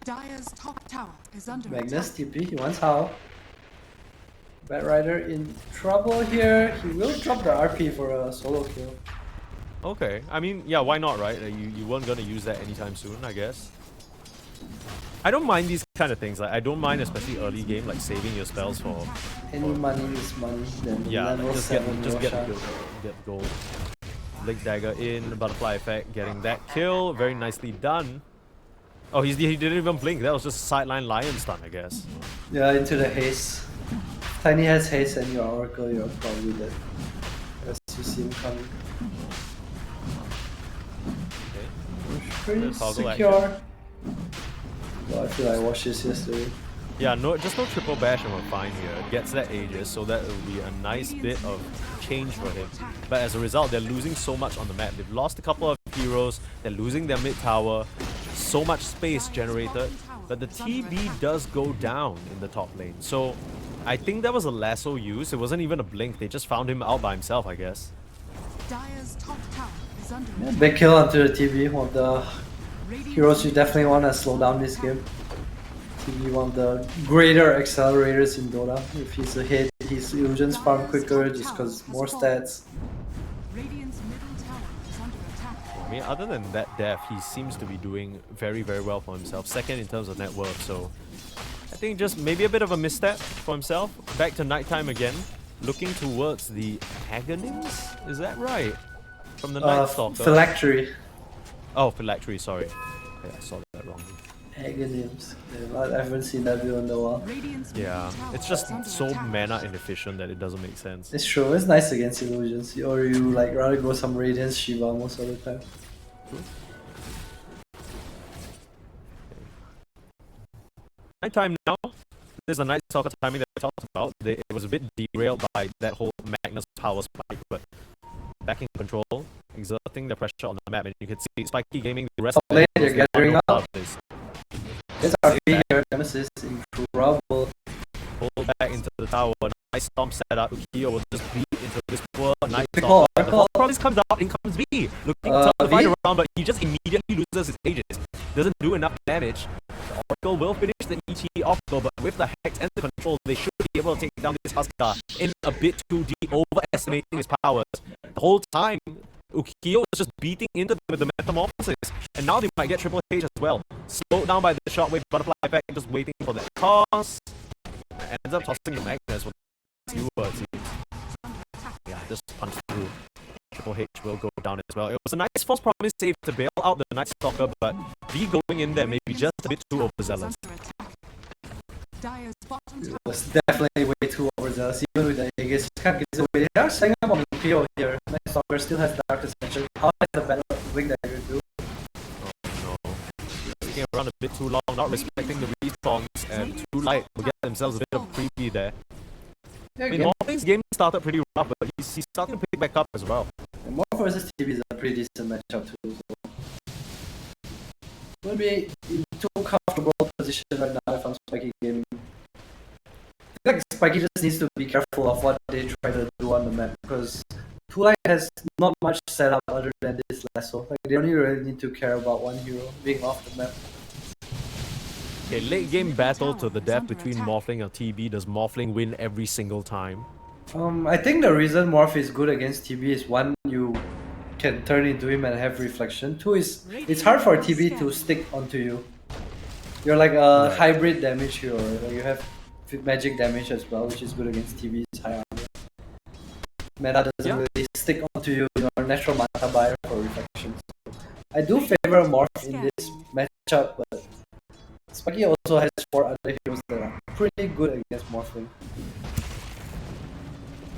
Dire's top tower is under Magnus attack. TP, he wants How. Bat Rider in trouble here. He will drop the RP for a solo kill. Okay, I mean, yeah, why not, right? You weren't gonna use that anytime soon, I guess. I don't mind these kind of things. Like, I don't mind, especially early game, like saving your spells for... Any money is money. Then Yeah, level like, 7 just get Roshan. get gold. Blink Dagger in, Butterfly Effect, getting that kill. Very nicely done. Oh, he didn't even blink. That was just a sideline lion stun, I guess. Yeah, into the haste. Tiny has haste and your Oracle, you're probably dead. As you see him coming. Okay. Pretty The toggle secure. Well, I feel like I watched this yesterday. Yeah, just no triple bash and we're fine here. Gets that Aegis, so that will be a nice bit of change for him. But as a result, they're losing so much on the map. They've lost a couple of heroes, they're losing their mid tower, so much space generated. But the TB does go down in the top lane. So I think that was a lasso use. It wasn't even a blink. They just found him out by himself, I guess. Dire's top tower is under Yeah, attack. big kill onto the TB. One of the Radiant's heroes you definitely want to slow down this game. TB, one of the greater accelerators in Dota. If he's ahead, he his illusions farm quicker just because more stats. Radiant's middle tower is under attack. I mean, other than that death, he seems to be doing very, very well for himself. Second in terms of net worth, so I think just maybe a bit of a misstep for himself. Back to nighttime again, looking towards the Aghanim's. Is that right? From the Night Stalker. Phylactery. Oh, Phylactery, sorry. Yeah, I saw that wrong. Aghanim's. I haven't seen that build in a while. Radiant's middle Yeah, tower it's just is under so attack. mana inefficient that it doesn't make sense. It's true, it's nice against illusions. Or you like rather go some Radiance Shiva most of the time. Nighttime now. There's a Night Stalker timing that I talked about. It was a bit derailed by that whole Magnus power spike, but back in control, exerting the pressure on the map, and you can see Spiky gaming the rest of Lane, the you're gathering up. this. It's our here, Nemesis in trouble. Pull back into the tower. Nice stomp set up. Ukio will just beat into this poor Night Big Stalker. call, The ball probably comes out, in comes V. Looking to V? fight around, but he just immediately loses his ages. Doesn't do enough damage. The Oracle will finish the ET off though, but with the Hex and the control, they should be able to take down this Huskar in a bit too deep, overestimating his powers. The whole time, Ukio was just beating into them with the Metamorphosis, and now they might get Triple H as well. Slowed down by the Shockwave Butterfly effect, just waiting for that toss. Ends up tossing the Magnus with Sewer, it seems. Yeah, just punch through. Triple H will go down as well. It was a nice false promise save to bail out the Night Stalker, but V going in there may be just a bit too overzealous. Under attack. Dire's bottom It tower was definitely way too overzealous, even with the Aegis. Just can't get away. They are setting up on PO here. Night Stalker still has Dark Ascension. How is the battle wing dagger do? Oh no. Sticking around a bit too long, not respecting the respawns, and ToLight will get themselves a bit of a freebie there. Yeah, I mean, Morphing's game started pretty rough, but he's starting to pick back up as well. Morph versus TV is a pretty decent matchup too. So. Will be in too comfortable position right now if I'm Spiky gaming. I feel like Spiky just needs to be careful of what they try to do on the map because ToLight has not much setup other than this lasso. Like they only really need to care about one hero being off the map. Okay, late game battle to the death between Morphling and TB. Does Morphling win every single time? I think the reason Morph is good against TB is one, you can turn into him and have reflection. Two is it's hard for TB to stick onto you. You're like a Right. hybrid damage hero. Like you have magic damage as well, which is good against TB's high armor. Meta doesn't really stick onto you. You're a natural mana buyer for reflections. I do favor Morph in this matchup, but Spiky also has 4 other heroes that are pretty good against Morphling.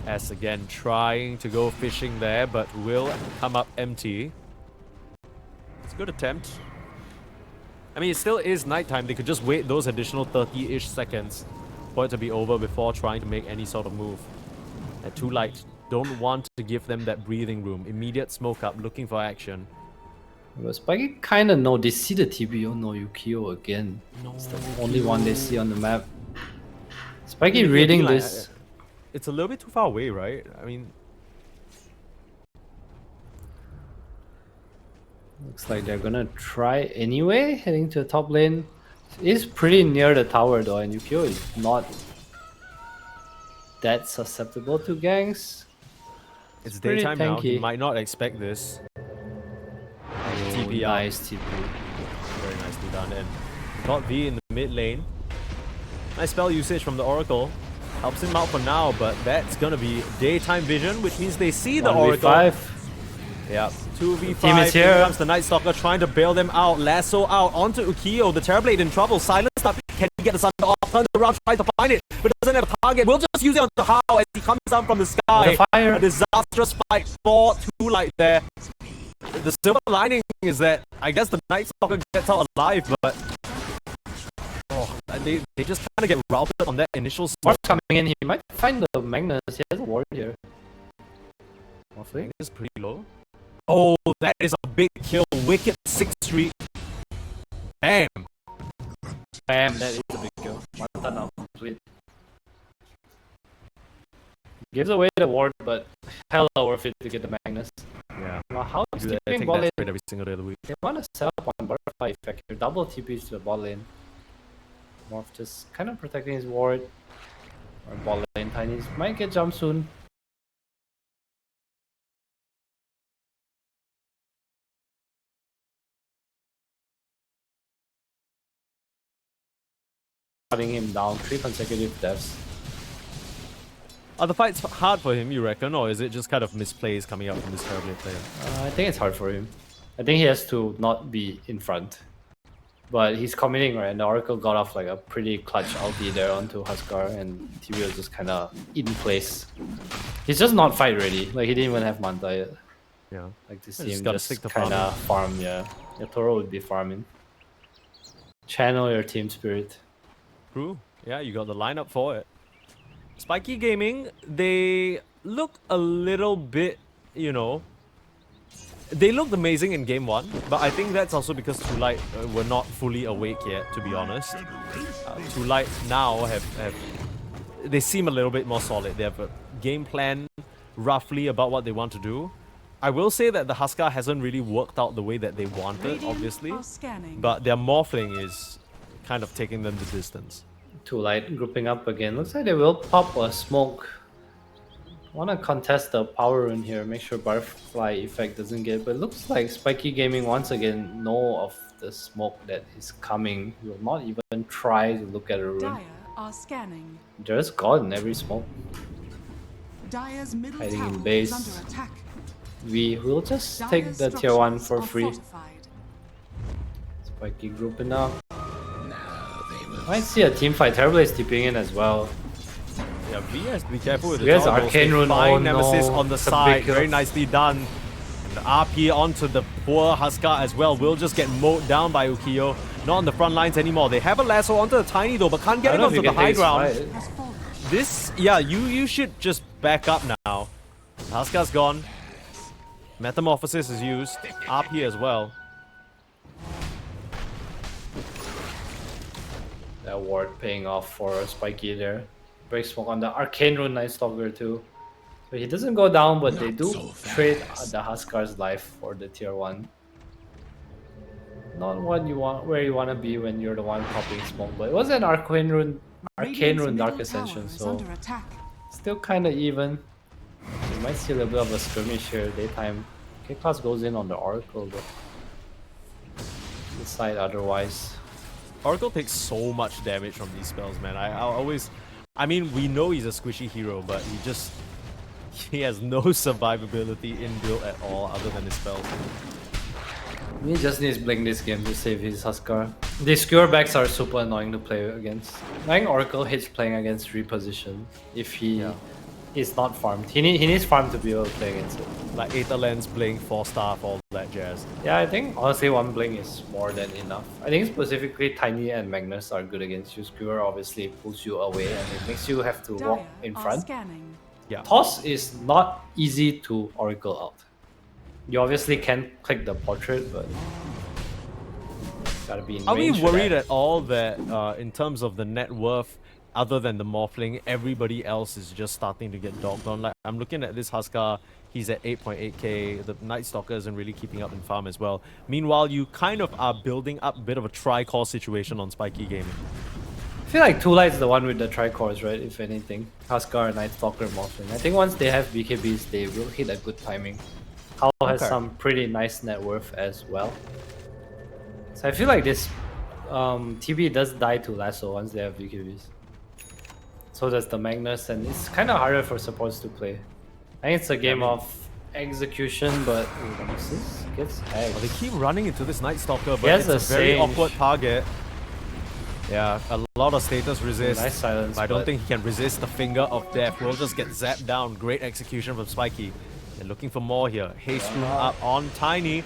S again trying to go fishing there, but will come up empty. It's a good attempt. I mean, it still is nighttime. They could just wait those additional 30-ish seconds for it to be over before trying to make any sort of move. At ToLight, don't want to give them that breathing room. Immediate smoke up, looking for action. But Spiky kind of know they see the TBO no Yukio again. It's the only one they see on the map. Spiky Maybe reading like, this. It's a little bit too far away, right? I mean, Looks like they're gonna try anyway, heading to the top lane. It's pretty near the tower though, and Yukio is not that susceptible to ganks. it's pretty daytime now. He tanky. might not expect this. TP out. Nice TP. Very nicely done. And got V in the mid lane. Nice spell usage from the Oracle. Helps him out for now, but that's gonna be daytime vision, which means they see the Oracle. 1v5. Yeah, 2v5. team is here. Comes the Night Stalker trying to bail them out. Lasso out onto Ukio. The Terrorblade in trouble. Silence up. Can he get the Thunder off? Turns around, tries to find it, but doesn't have a target. We'll just use it on the How as he comes down from the sky. The fire. A disastrous fight for ToLight there. The silver lining is that I guess the Night Stalker gets out alive, but they just kind of get routed on that initial Mark's smoke. coming in. He might find the Magnus. He has a ward here. Morphling. It's pretty low. Oh, that is a big kill. Wicked 6th Street. Bam. Bam, that is a big kill. One turn now, complete. Gives away the ward, but hella worth it to get the Magnus. Yeah. Now, how I is do that, I TPing take bot that lane? trade every single day of the week. They want to set up on butterfly effect here. Double TPs to the bot lane. Morph just kind of protecting his ward. Or bot lane Tinies might get jumped soon. Cutting him down, 3 consecutive deaths. Are the fights hard for him, you reckon, or is it just kind of misplays coming out from this terribly player? I think it's hard for him. I think he has to not be in front. But he's committing, right? And the Oracle got off like a pretty clutch ulti there onto Huskar, and TV was just kind of in place. He's just not fight ready. Like, he didn't even have Manta yet. Yeah. Like, to Just see him gotta just stick to kind of farm, yeah. Your Toro would be farming. Channel your team spirit. True. Yeah, you got the lineup for it. Spiky Gaming, they look a little bit, you know, they looked amazing in game 1, but I think that's also because ToLight were not fully awake yet, to be honest. ToLight now they seem a little bit more solid. They have a game plan roughly about what they want to do. I will say that the Huskar hasn't really worked out the way that they wanted, Radiant obviously, are scanning. but their morphling is kind of taking them the distance. ToLight grouping up again. Looks like they will pop a smoke. Wanna contest the power rune here, make sure butterfly effect doesn't get, but it looks like Spiky Gaming once again know of the smoke that is coming. Will not even try to look at a rune. Dire are scanning. They're just gone in every smoke. Dire's middle Hiding in tower base. is under attack. We will just Dire's take the tier 1 structures for are free. fortified. Spiky grouping up. Might see a team fight. Terrible is tipping in as well. Yeah, V has to be careful with the V has toggles. Arcane They Rune, find oh Nemesis no. on the It's a side. big kill. Very nicely done. And the RP onto the poor Huskar as well. Will just get mowed down by Ukiyo. Not on the front lines anymore. They have a lasso onto the Tiny though, but can't get I it don't know onto if you the can high take his ground. fight. Has fallen. This, yeah, you should just back up now. Huskar's gone. Metamorphosis is used. RP as well. That ward paying off for Spiky there. Break smoke on the Arcane Rune Night Stalker too. So he doesn't go down, but they do trade the Huskar's life for the tier 1. Not what you want, where you want to be when you're the one popping smoke, but it was an Arcane Rune Radiant's Dark middle Ascension, tower is so under attack. still kind of even. You might see a little bit of a skirmish here daytime. K-Class goes in on the Oracle, but inside otherwise. Oracle takes so much damage from these spells, man. I always... I mean, we know he's a squishy hero, but he has no survivability inbuilt at all other than his spells. He just needs Blink this game to save his Huskar. The skewer backs are super annoying to play against. I think Oracle hates playing against reposition if he is not farmed. He needs farm to be able to play against it. Like Aether Lens, Blink, 4-star, all that jazz. Yeah, I think honestly 1 Blink is more than enough. I think specifically Tiny and Magnus are good against you. Skewer obviously pulls you away and it makes you have to walk Dire in are front. scanning. Yeah. Toss is not easy to Oracle out. You obviously can click the portrait, but gotta be in Are we range for worried that. at all that in terms of the net worth, other than the Morphling, everybody else is just starting to get dogged on? Like, I'm looking at this Huskar, he's at 8.8k, the Night Stalker isn't really keeping up in farm as well. Meanwhile, you kind of are building up a bit of a tri-core situation on Spiky Gaming. I feel like ToLight's the one with the tricores, right? If anything. Huskar, Night Stalker, Morphling. I think once they have BKBs, they will hit a good timing. Hao has Okay. some pretty nice net worth as well. So I feel like this TB does die to Lasso once they have BKBs. So does the Magnus, and it's kind of harder for supports to play. I think it's a game of execution, but Nemesis gets hacked. Well, they keep running into this Night Stalker, but has it's a a very Sage. awkward target. Yeah, a lot of status resist. Nice silence, But I don't but- think he can resist the finger of death. We'll just get zapped down. Great execution from Spiky. They're looking for more here. Haste Rune up on Tiny.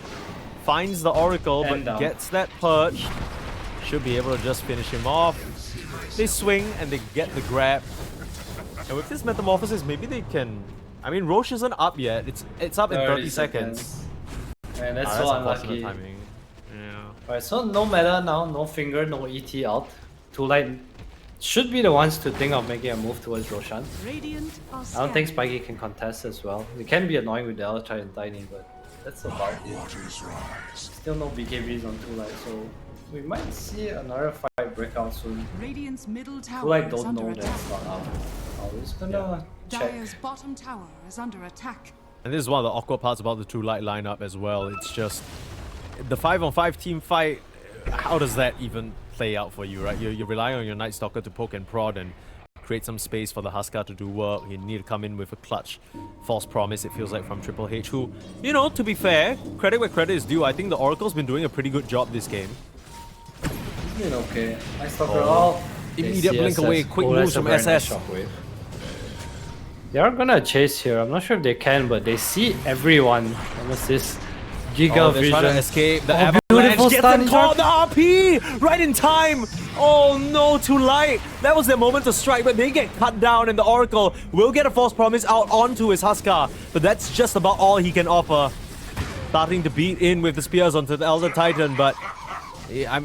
Finds the Oracle, And but down. gets that perch. Should be able to just finish him off. They swing and they get the grab. And with this Metamorphosis, maybe they can... I mean, Roche isn't up yet. It's up in 30 seconds. Man, that's Ah, so unfortunate unlucky. timing. Yeah. Alright, so no meta now, no finger, no ET out. ToLight should be the ones to think of making a move towards Roshan. Radiant are I don't think scanning. Spiky can contest as well. It can be annoying with the Elytra and Tiny, but that's about it. Still no BKBs on ToLight, so we might see another fight break out soon. Radiant's middle tower ToLight is don't under know that attack. it's not out. I was gonna check. Dire's bottom tower is under attack. And this is one of the awkward parts about the ToLight lineup as well. It's just the 5-on-5 team fight. How does that even play out for you, right? You're relying on your Night Stalker to poke and prod and create some space for the Huskar to do work. You need to come in with a clutch false promise, it feels like, from Triple H, who, you know, to be fair, credit where credit is due, I think the Oracle's been doing a pretty good job this game. It's been okay. Nice Stalker all. Immediate blink away, quick Oh, moves that's a from very nice SS. shockwave. They are gonna chase here. I'm not sure if they can, but they see everyone. What's this? Giga Oh, they're Vision. trying to escape. The beautiful avalanche gets them stun caught. The RP right in time. Oh no, ToLight. That was their moment to strike, but they get cut down, and the Oracle will get a false promise out onto his Huskar. But that's just about all he can offer. Starting to beat in with the spears onto the Elder Titan, but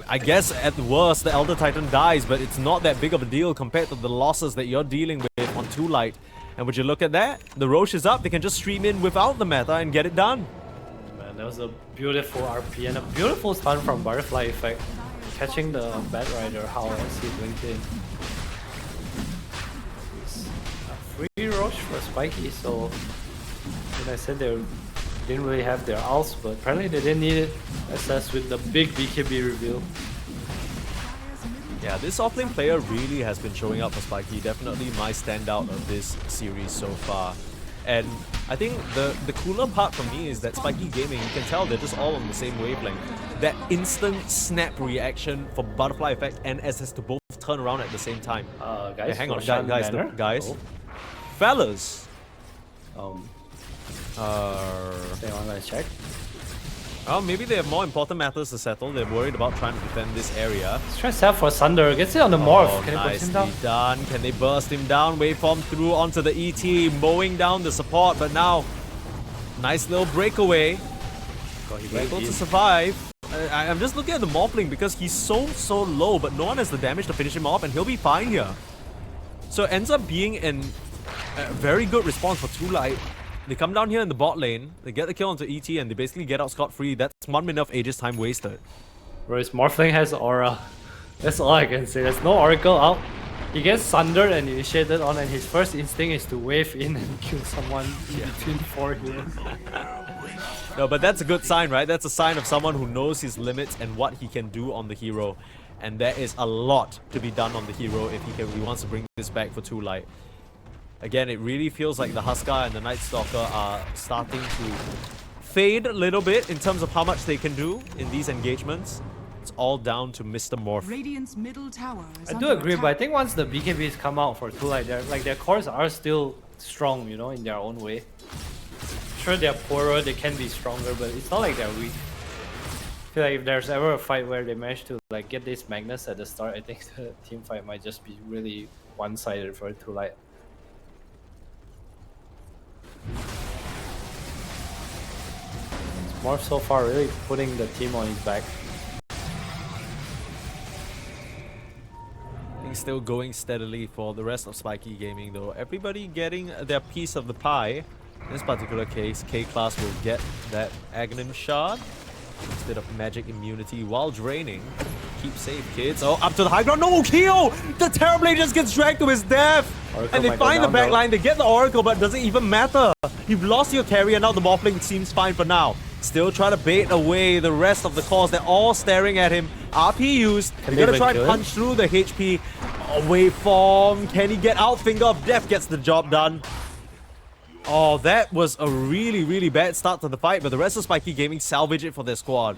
I guess at the worst the Elder Titan dies, but it's not that big of a deal compared to the losses that you're dealing with on ToLight. And would you look at that? The Roche is up. They can just stream in without the meta and get it done. Man, that was a beautiful RP and a beautiful stun from Butterfly Effect. Catching the Bat Rider how as he blinked in. It's a free Roche for Spiky, so when I said they didn't really have their ults, but apparently they didn't need it. SS with the big BKB reveal. Yeah, this offlane player really has been showing up for Spiky. Definitely my standout of this series so far. And I think the cooler part for me is that Spiky Gaming, you can tell they're just all on the same wavelength. That instant snap reaction for Butterfly Effect and SS to both turn around at the same time. Guys, Hey, hang on, Roshan guys, banner? guys. Oh. Fellas. Say I'm gonna check. Well, maybe they have more important matters to settle. They're worried about trying to defend this area. Let's try set for Sunder. Gets it on the morph. Oh, Can they push him nicely down? done. Can they burst him down? Waveform through onto the ET, mowing down the support, but now, nice little breakaway. God, he Able went to in. survive. I'm just looking at the Morphling because he's so low, but no one has the damage to finish him off, and he'll be fine here. So it ends up being a very good response for ToLight. They come down here in the bot lane, they get the kill onto ET, and they basically get out scot-free. That's 1 minute of Aegis time wasted. Bro, his Morphling has aura. That's all I can say. There's no Oracle out. He gets sundered and initiated on, and his first instinct is to wave in and kill someone in between 4 heroes. No, but that's a good sign, right? That's a sign of someone who knows his limits and what he can do on the hero. And there is a lot to be done on the hero if he wants to bring this back for ToLight. Again, it really feels like the Huskar and the Night Stalker are starting to fade a little bit in terms of how much they can do in these engagements. It's all down to Mr. Morph. Radiant's middle tower is I under do agree, attack. but I think once the BKBs come out for ToLight, their cores are still strong, you know, in their own way. Sure, they're poorer, they can be stronger, but it's not like they're weak. I feel like if there's ever a fight where they manage to like get this Magnus at the start, I think the team fight might just be really one-sided for ToLight. Morph so far really putting the team on his back. Things still going steadily for the rest of Spiky Gaming though. Everybody getting their piece of the pie. In this particular case, K-Class will get that Aghanim Shard instead of magic immunity while draining. Keep safe, kids. Oh, up to the high ground. No, Keo! The Terrorblade just gets dragged to his death! Oracle And they might go find the down, back though. line. They get the Oracle, but does it even matter? You've lost your carry and now the Morphling seems fine for now. Still try to bait away the rest of the cores. They're all staring at him. RP used. Can They're they gonna try even and kill him? punch through the HP. Oh, waveform. Can he get out? Finger of Death gets the job done. Oh, that was a really bad start to the fight, but the rest of Spiky Gaming salvage it for their squad.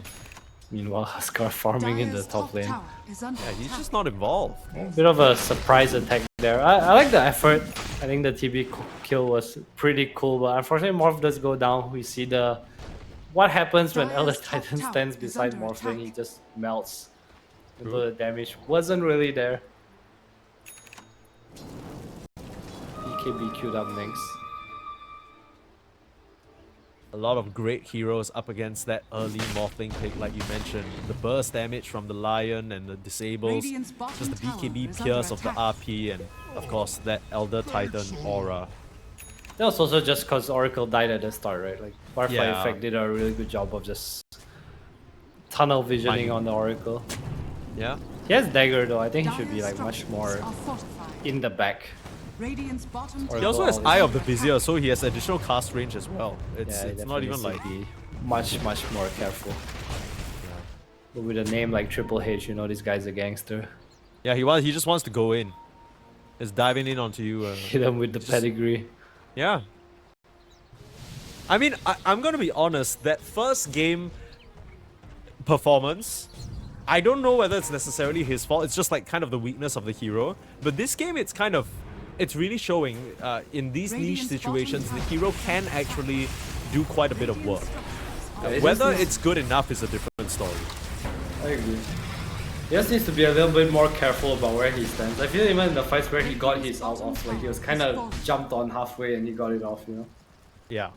Meanwhile, Huskar farming in the Dire's top lane. tower is under Yeah, he's attack. just not involved. Bit of a surprise attack there. I like the effort. I think the TB kill was pretty cool, but unfortunately Morph does go down. We see the what happens when Dire's Elder top Titan tower stands is beside under Morphling. He attack. just melts. Although the damage wasn't really there. BKB queued up next. A lot of great heroes up against that early Morphling pick, like you mentioned. The burst damage from the Lion and the disables. Radiant's bottom Just the tower BKB is pierce under of the attack. RP and, of course, that Elder Titan aura. That was also just because Oracle died at the start, right? Like Butterfly Yeah. Effect did a really good job of just tunnel visioning Finding- on the Oracle. Yeah? He has dagger though. I think he should be Dire's like much structures more are fortified. in the back. Radiant's bottom Or He tower also has Well, Eye of the Vizier, so he has additional cast range as well. It's Yeah, it's not even like be much more careful. But with a name like Triple H, you know this guy's a gangster. yeah, he just wants to go in. He's diving in onto you. Hit him with the pedigree. Yeah. I mean, I'm gonna be honest. That first game performance, I don't know whether it's necessarily his fault. It's just like kind of the weakness of the hero. But this game, it's really showing in these niche Radiant's situations, the bottom hero can actually do quite a bit of work. Yeah, it Whether just needs- it's good enough is a different story. I agree. He just needs to be a little bit more careful about where he stands. I feel even in the fights where he got his out off, like he was kind of jumped on halfway and he got it off, you know? Yeah.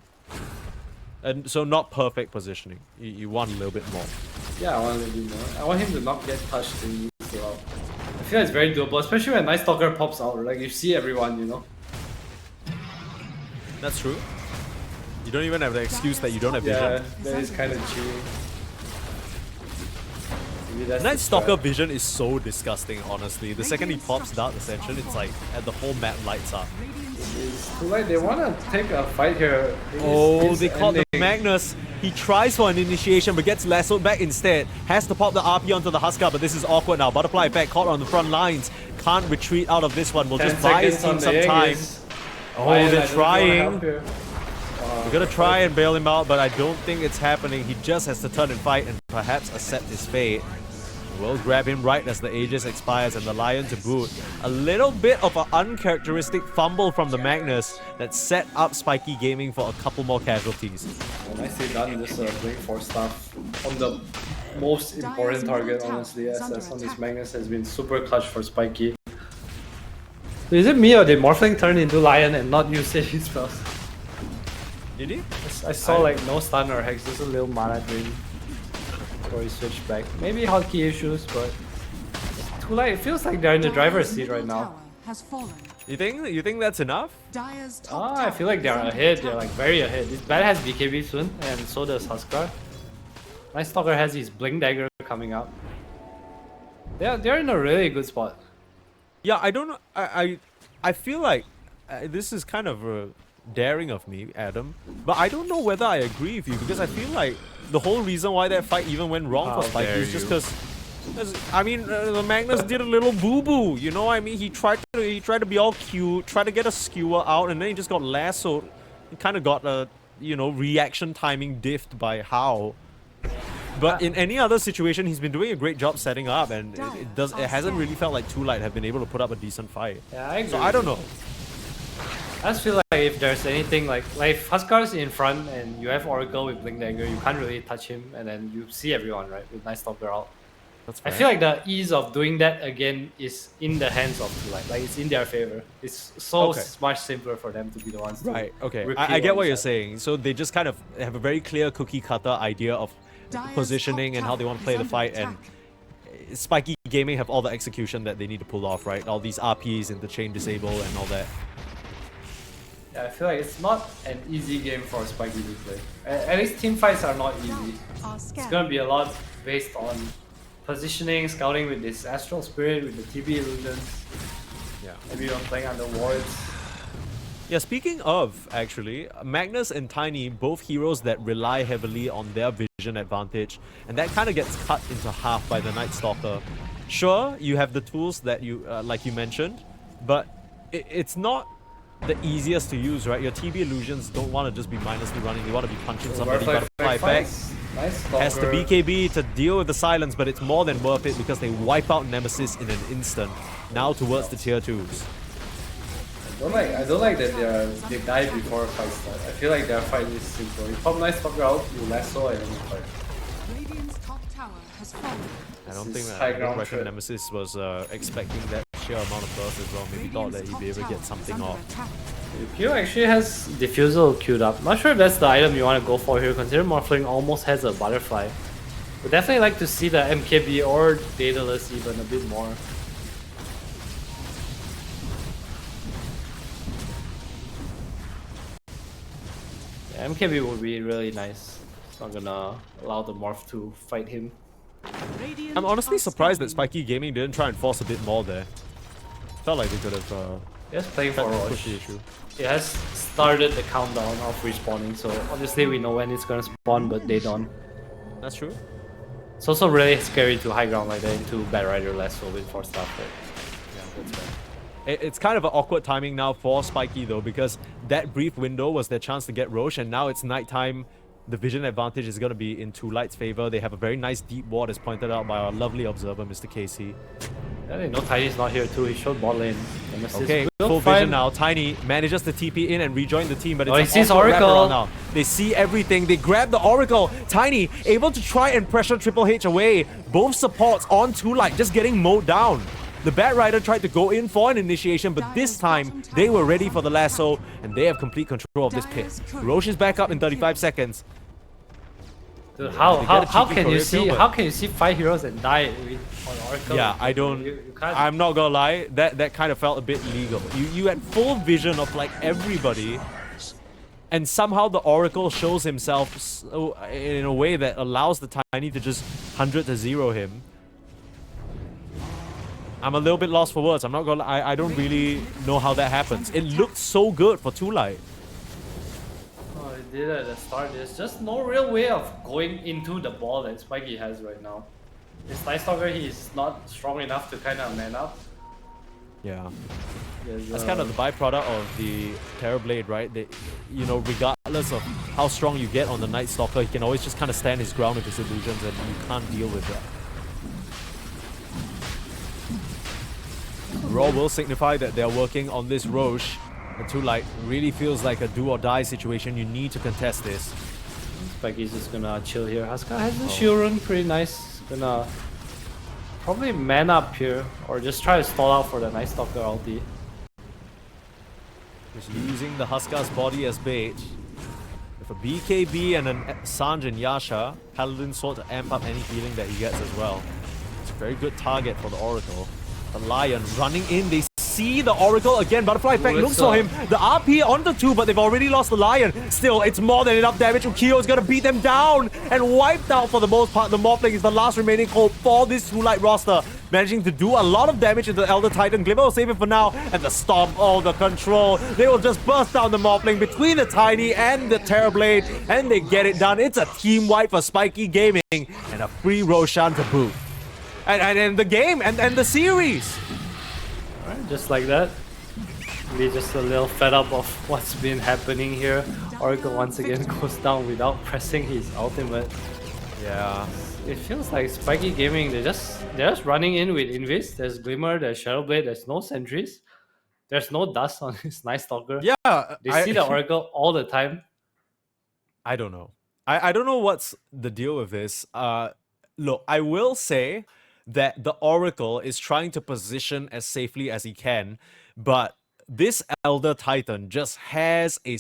And so not perfect positioning. You want a little bit more. Yeah, I want a little bit more. I want him to not get touched when he needs to out. I feel it's very doable, especially when Night Stalker pops out, like you see everyone, you know? That's true. You don't even have the excuse that you don't have vision. Yeah, that is kind of cheating. Maybe that's Night the Stalker strat. vision is so disgusting, honestly. The second he pops Dark Ascension, it's like the whole map lights up. It's ToLight, they want to take a fight here. Oh, they caught the ending. Magnus. He tries for an initiation but gets lassoed back instead. Has to pop the RP onto the Huskar, but this is awkward now. Butterfly effect caught on the front lines. Can't retreat out of this one. Will 10 just buy his seconds team on the some time. Aegis. Oh, Ryan, I they're don't know what trying. happened here. We're gonna try and bail him out, but I don't think it's happening. He just has to turn and fight and perhaps accept his fate. We'll grab him right as the Aegis expires and the Lion to boot. A little bit of an uncharacteristic fumble from the Magnus that set up Spiky Gaming for a couple more casualties. Oh, nicely done, just playing for stuff on the most important target, honestly. SS on this Magnus has been super clutch for Spiky. Is it me or did Morphling turn into Lion and not use his spells? Did he? I saw like no stun or hex, just a little mana drain before he switched back. Maybe hotkey issues, but ToLight, it feels like they're in the driver's seat right now. Has fallen. You think that's enough? Dire's top Ah, I tower feel like they're is under ahead. They're attack. like very ahead. This bad has BKB soon, and so does Huskar. Night Stalker has his Blink Dagger coming up. They're in a really good spot. Yeah, I don't know. I feel like this is kind of daring of me, Adam, but I don't know whether I agree with you because I feel like the whole reason why that fight even went wrong How for Spiky dare is just you. because I mean the Magnus did a little boo boo. You know what I mean? He tried to be all cute, tried to get a skewer out, and then he just got lassoed. He kind of got a reaction timing diffed by How. But in any other situation, he's been doing a great job setting up, and it hasn't really felt like ToLight have been able to put up a decent fight. Yeah, I agree. So I don't know. I just feel like if there's anything like if Huskar's in front and you have Oracle with Blink Dagger, you can't really touch him, and then you see everyone right with Night Stalker out. That's I fair. feel like the ease of doing that again is in the hands of ToLight. Like it's in their favor. It's so Okay. much simpler for them to be the ones. To Right, okay. repeat I get what you're said. saying. So they just kind of have a very clear cookie cutter idea of Dire's positioning top and how they tower want to play is the under fight, and attack. Spiky Gaming have all the execution that they need to pull off, right? All these RPs, interchain disable and all that. Yeah, I feel like it's not an easy game for Spiky to play. At least team fights are not easy. Are It's scanned. gonna be a lot based on positioning, scouting with this Astral Spirit, with the TB illusions, Yeah. everyone playing under wards. Yeah, speaking of, actually, Magnus and Tiny, both heroes that rely heavily on their vision advantage, and that kind of gets cut into half by the Night Stalker. Sure, you have the tools that you, like you mentioned, but it's not the easiest to use, right? Your TB illusions don't want to just be mindlessly running, they want to be punching somebody, butterfly effect. Nice Has the Stalker. BKB to deal with the silence, but it's more than worth it because they wipe out Nemesis in an instant. Now towards the tier 2s. I don't like that they die before fight start. I feel like their fight is simple. You pop Nice Stalker out, you lasso and you fight. Radiant's top tower has fallen. I don't This think is that high I ground reckon threat. Nemesis was expecting that sheer amount of burst as well. Maybe thought that he'd be able to get something off. Q actually has Diffusal queued up. Not sure if that's the item you want to go for here, considering Morphling almost has a Butterfly. Would definitely like to see the MKB or Daedalus even a bit more. Yeah, MKB would be really nice. It's not gonna allow the Morph to fight him. I'm honestly surprised that Spiky Gaming didn't try and force a bit more there. Felt like they could have Just playing for That's Roche. the issue. It has started the countdown of respawning, so obviously we know when it's gonna spawn, but they don't. That's true. It's also really scary to high ground like that into Bad Rider Lasso with 4 stuff. Yeah, that's fair. It's kind of an awkward timing now for Spiky though, because that brief window was their chance to get Roche, and now it's nighttime. The vision advantage is going to be in ToLight's favor. They have a very nice deep ward, as pointed out by our lovely observer, Mr. Casey. Yeah, they know Tiny's not here too. He showed bot lane. Nemesis Okay, will full find- vision now. Tiny manages to TP in and rejoin the team, but it's Oh, he an sees awkward Oracle. wraparound now. They see everything. They grab the Oracle. Tiny able to try and pressure Triple H away. Both supports on ToLight, just getting mowed down. The Bat Rider tried to go in for an initiation, but this time they were ready for the lasso, and they have complete control of this pit. Roche is back up in 35 seconds. Dude, They how get a cheeky can you career see kill, but- how can you see 5 heroes and die on Oracle? Yeah, I don't. You can't. I'm not gonna lie. That kind of felt a bit illegal. You had full vision of like everybody, and somehow the Oracle shows himself so, in a way that allows the Tiny to just 100 to 0 him. I'm a little bit lost for words. I'm not gonna. I don't really know how that happens. It looked so good for ToLight. Oh, it did at the start. There's just no real way of going into the ball that Spiky has right now. His Night Stalker, he's not strong enough to kind of man up. Yeah. There's, That's kind of the byproduct of the Terrorblade, right? That, you know, regardless of how strong you get on the Night Stalker, he can always just kind of stand his ground with his illusions, and you can't deal with that. Raw will signify that they're working on this Roche. And ToLight really feels like a do or die situation. You need to contest this. Spiky's just gonna chill here. Haska has the shield run, pretty nice. Gonna probably man up here, or just try to stall out for the Night Stalker ulti. Just using the Huska's body as bait. With a BKB and a Sanj and Yasha, Paladin Sword to amp up any healing that he gets as well. It's a very good target for the Oracle. The Lion running in, they see the Oracle again. Butterfly Effect Ooh, looks it's for him. The RP onto 2, but they've already lost the Lion. Still, it's more than enough damage. Ukio is going to beat them down and wiped out for the most part. The Morphling is the last remaining hope for this ToLight roster. Managing to do a lot of damage into the Elder Titan. Glimmer will save it for now. And the Stomp, all the control. They will just burst down the Morphling between the Tiny and the Terrorblade. And they get it done. It's a team wipe for Spiky Gaming. And a free Roshan to boot. And the game and the series. Alright, just like that. Maybe just a little fed up of what's been happening here. Oracle once again goes down without pressing his ultimate. Yeah. It feels like Spiky Gaming, they're just running in with Invis. There's Glimmer, there's Shadowblade, there's no sentries. There's no dust on his Night Stalker. Yeah. They see the Oracle all the time. I don't know. I don't know what's the deal with this. Look, I will say that the Oracle is trying to position as safely as he can, but this Elder Titan just has a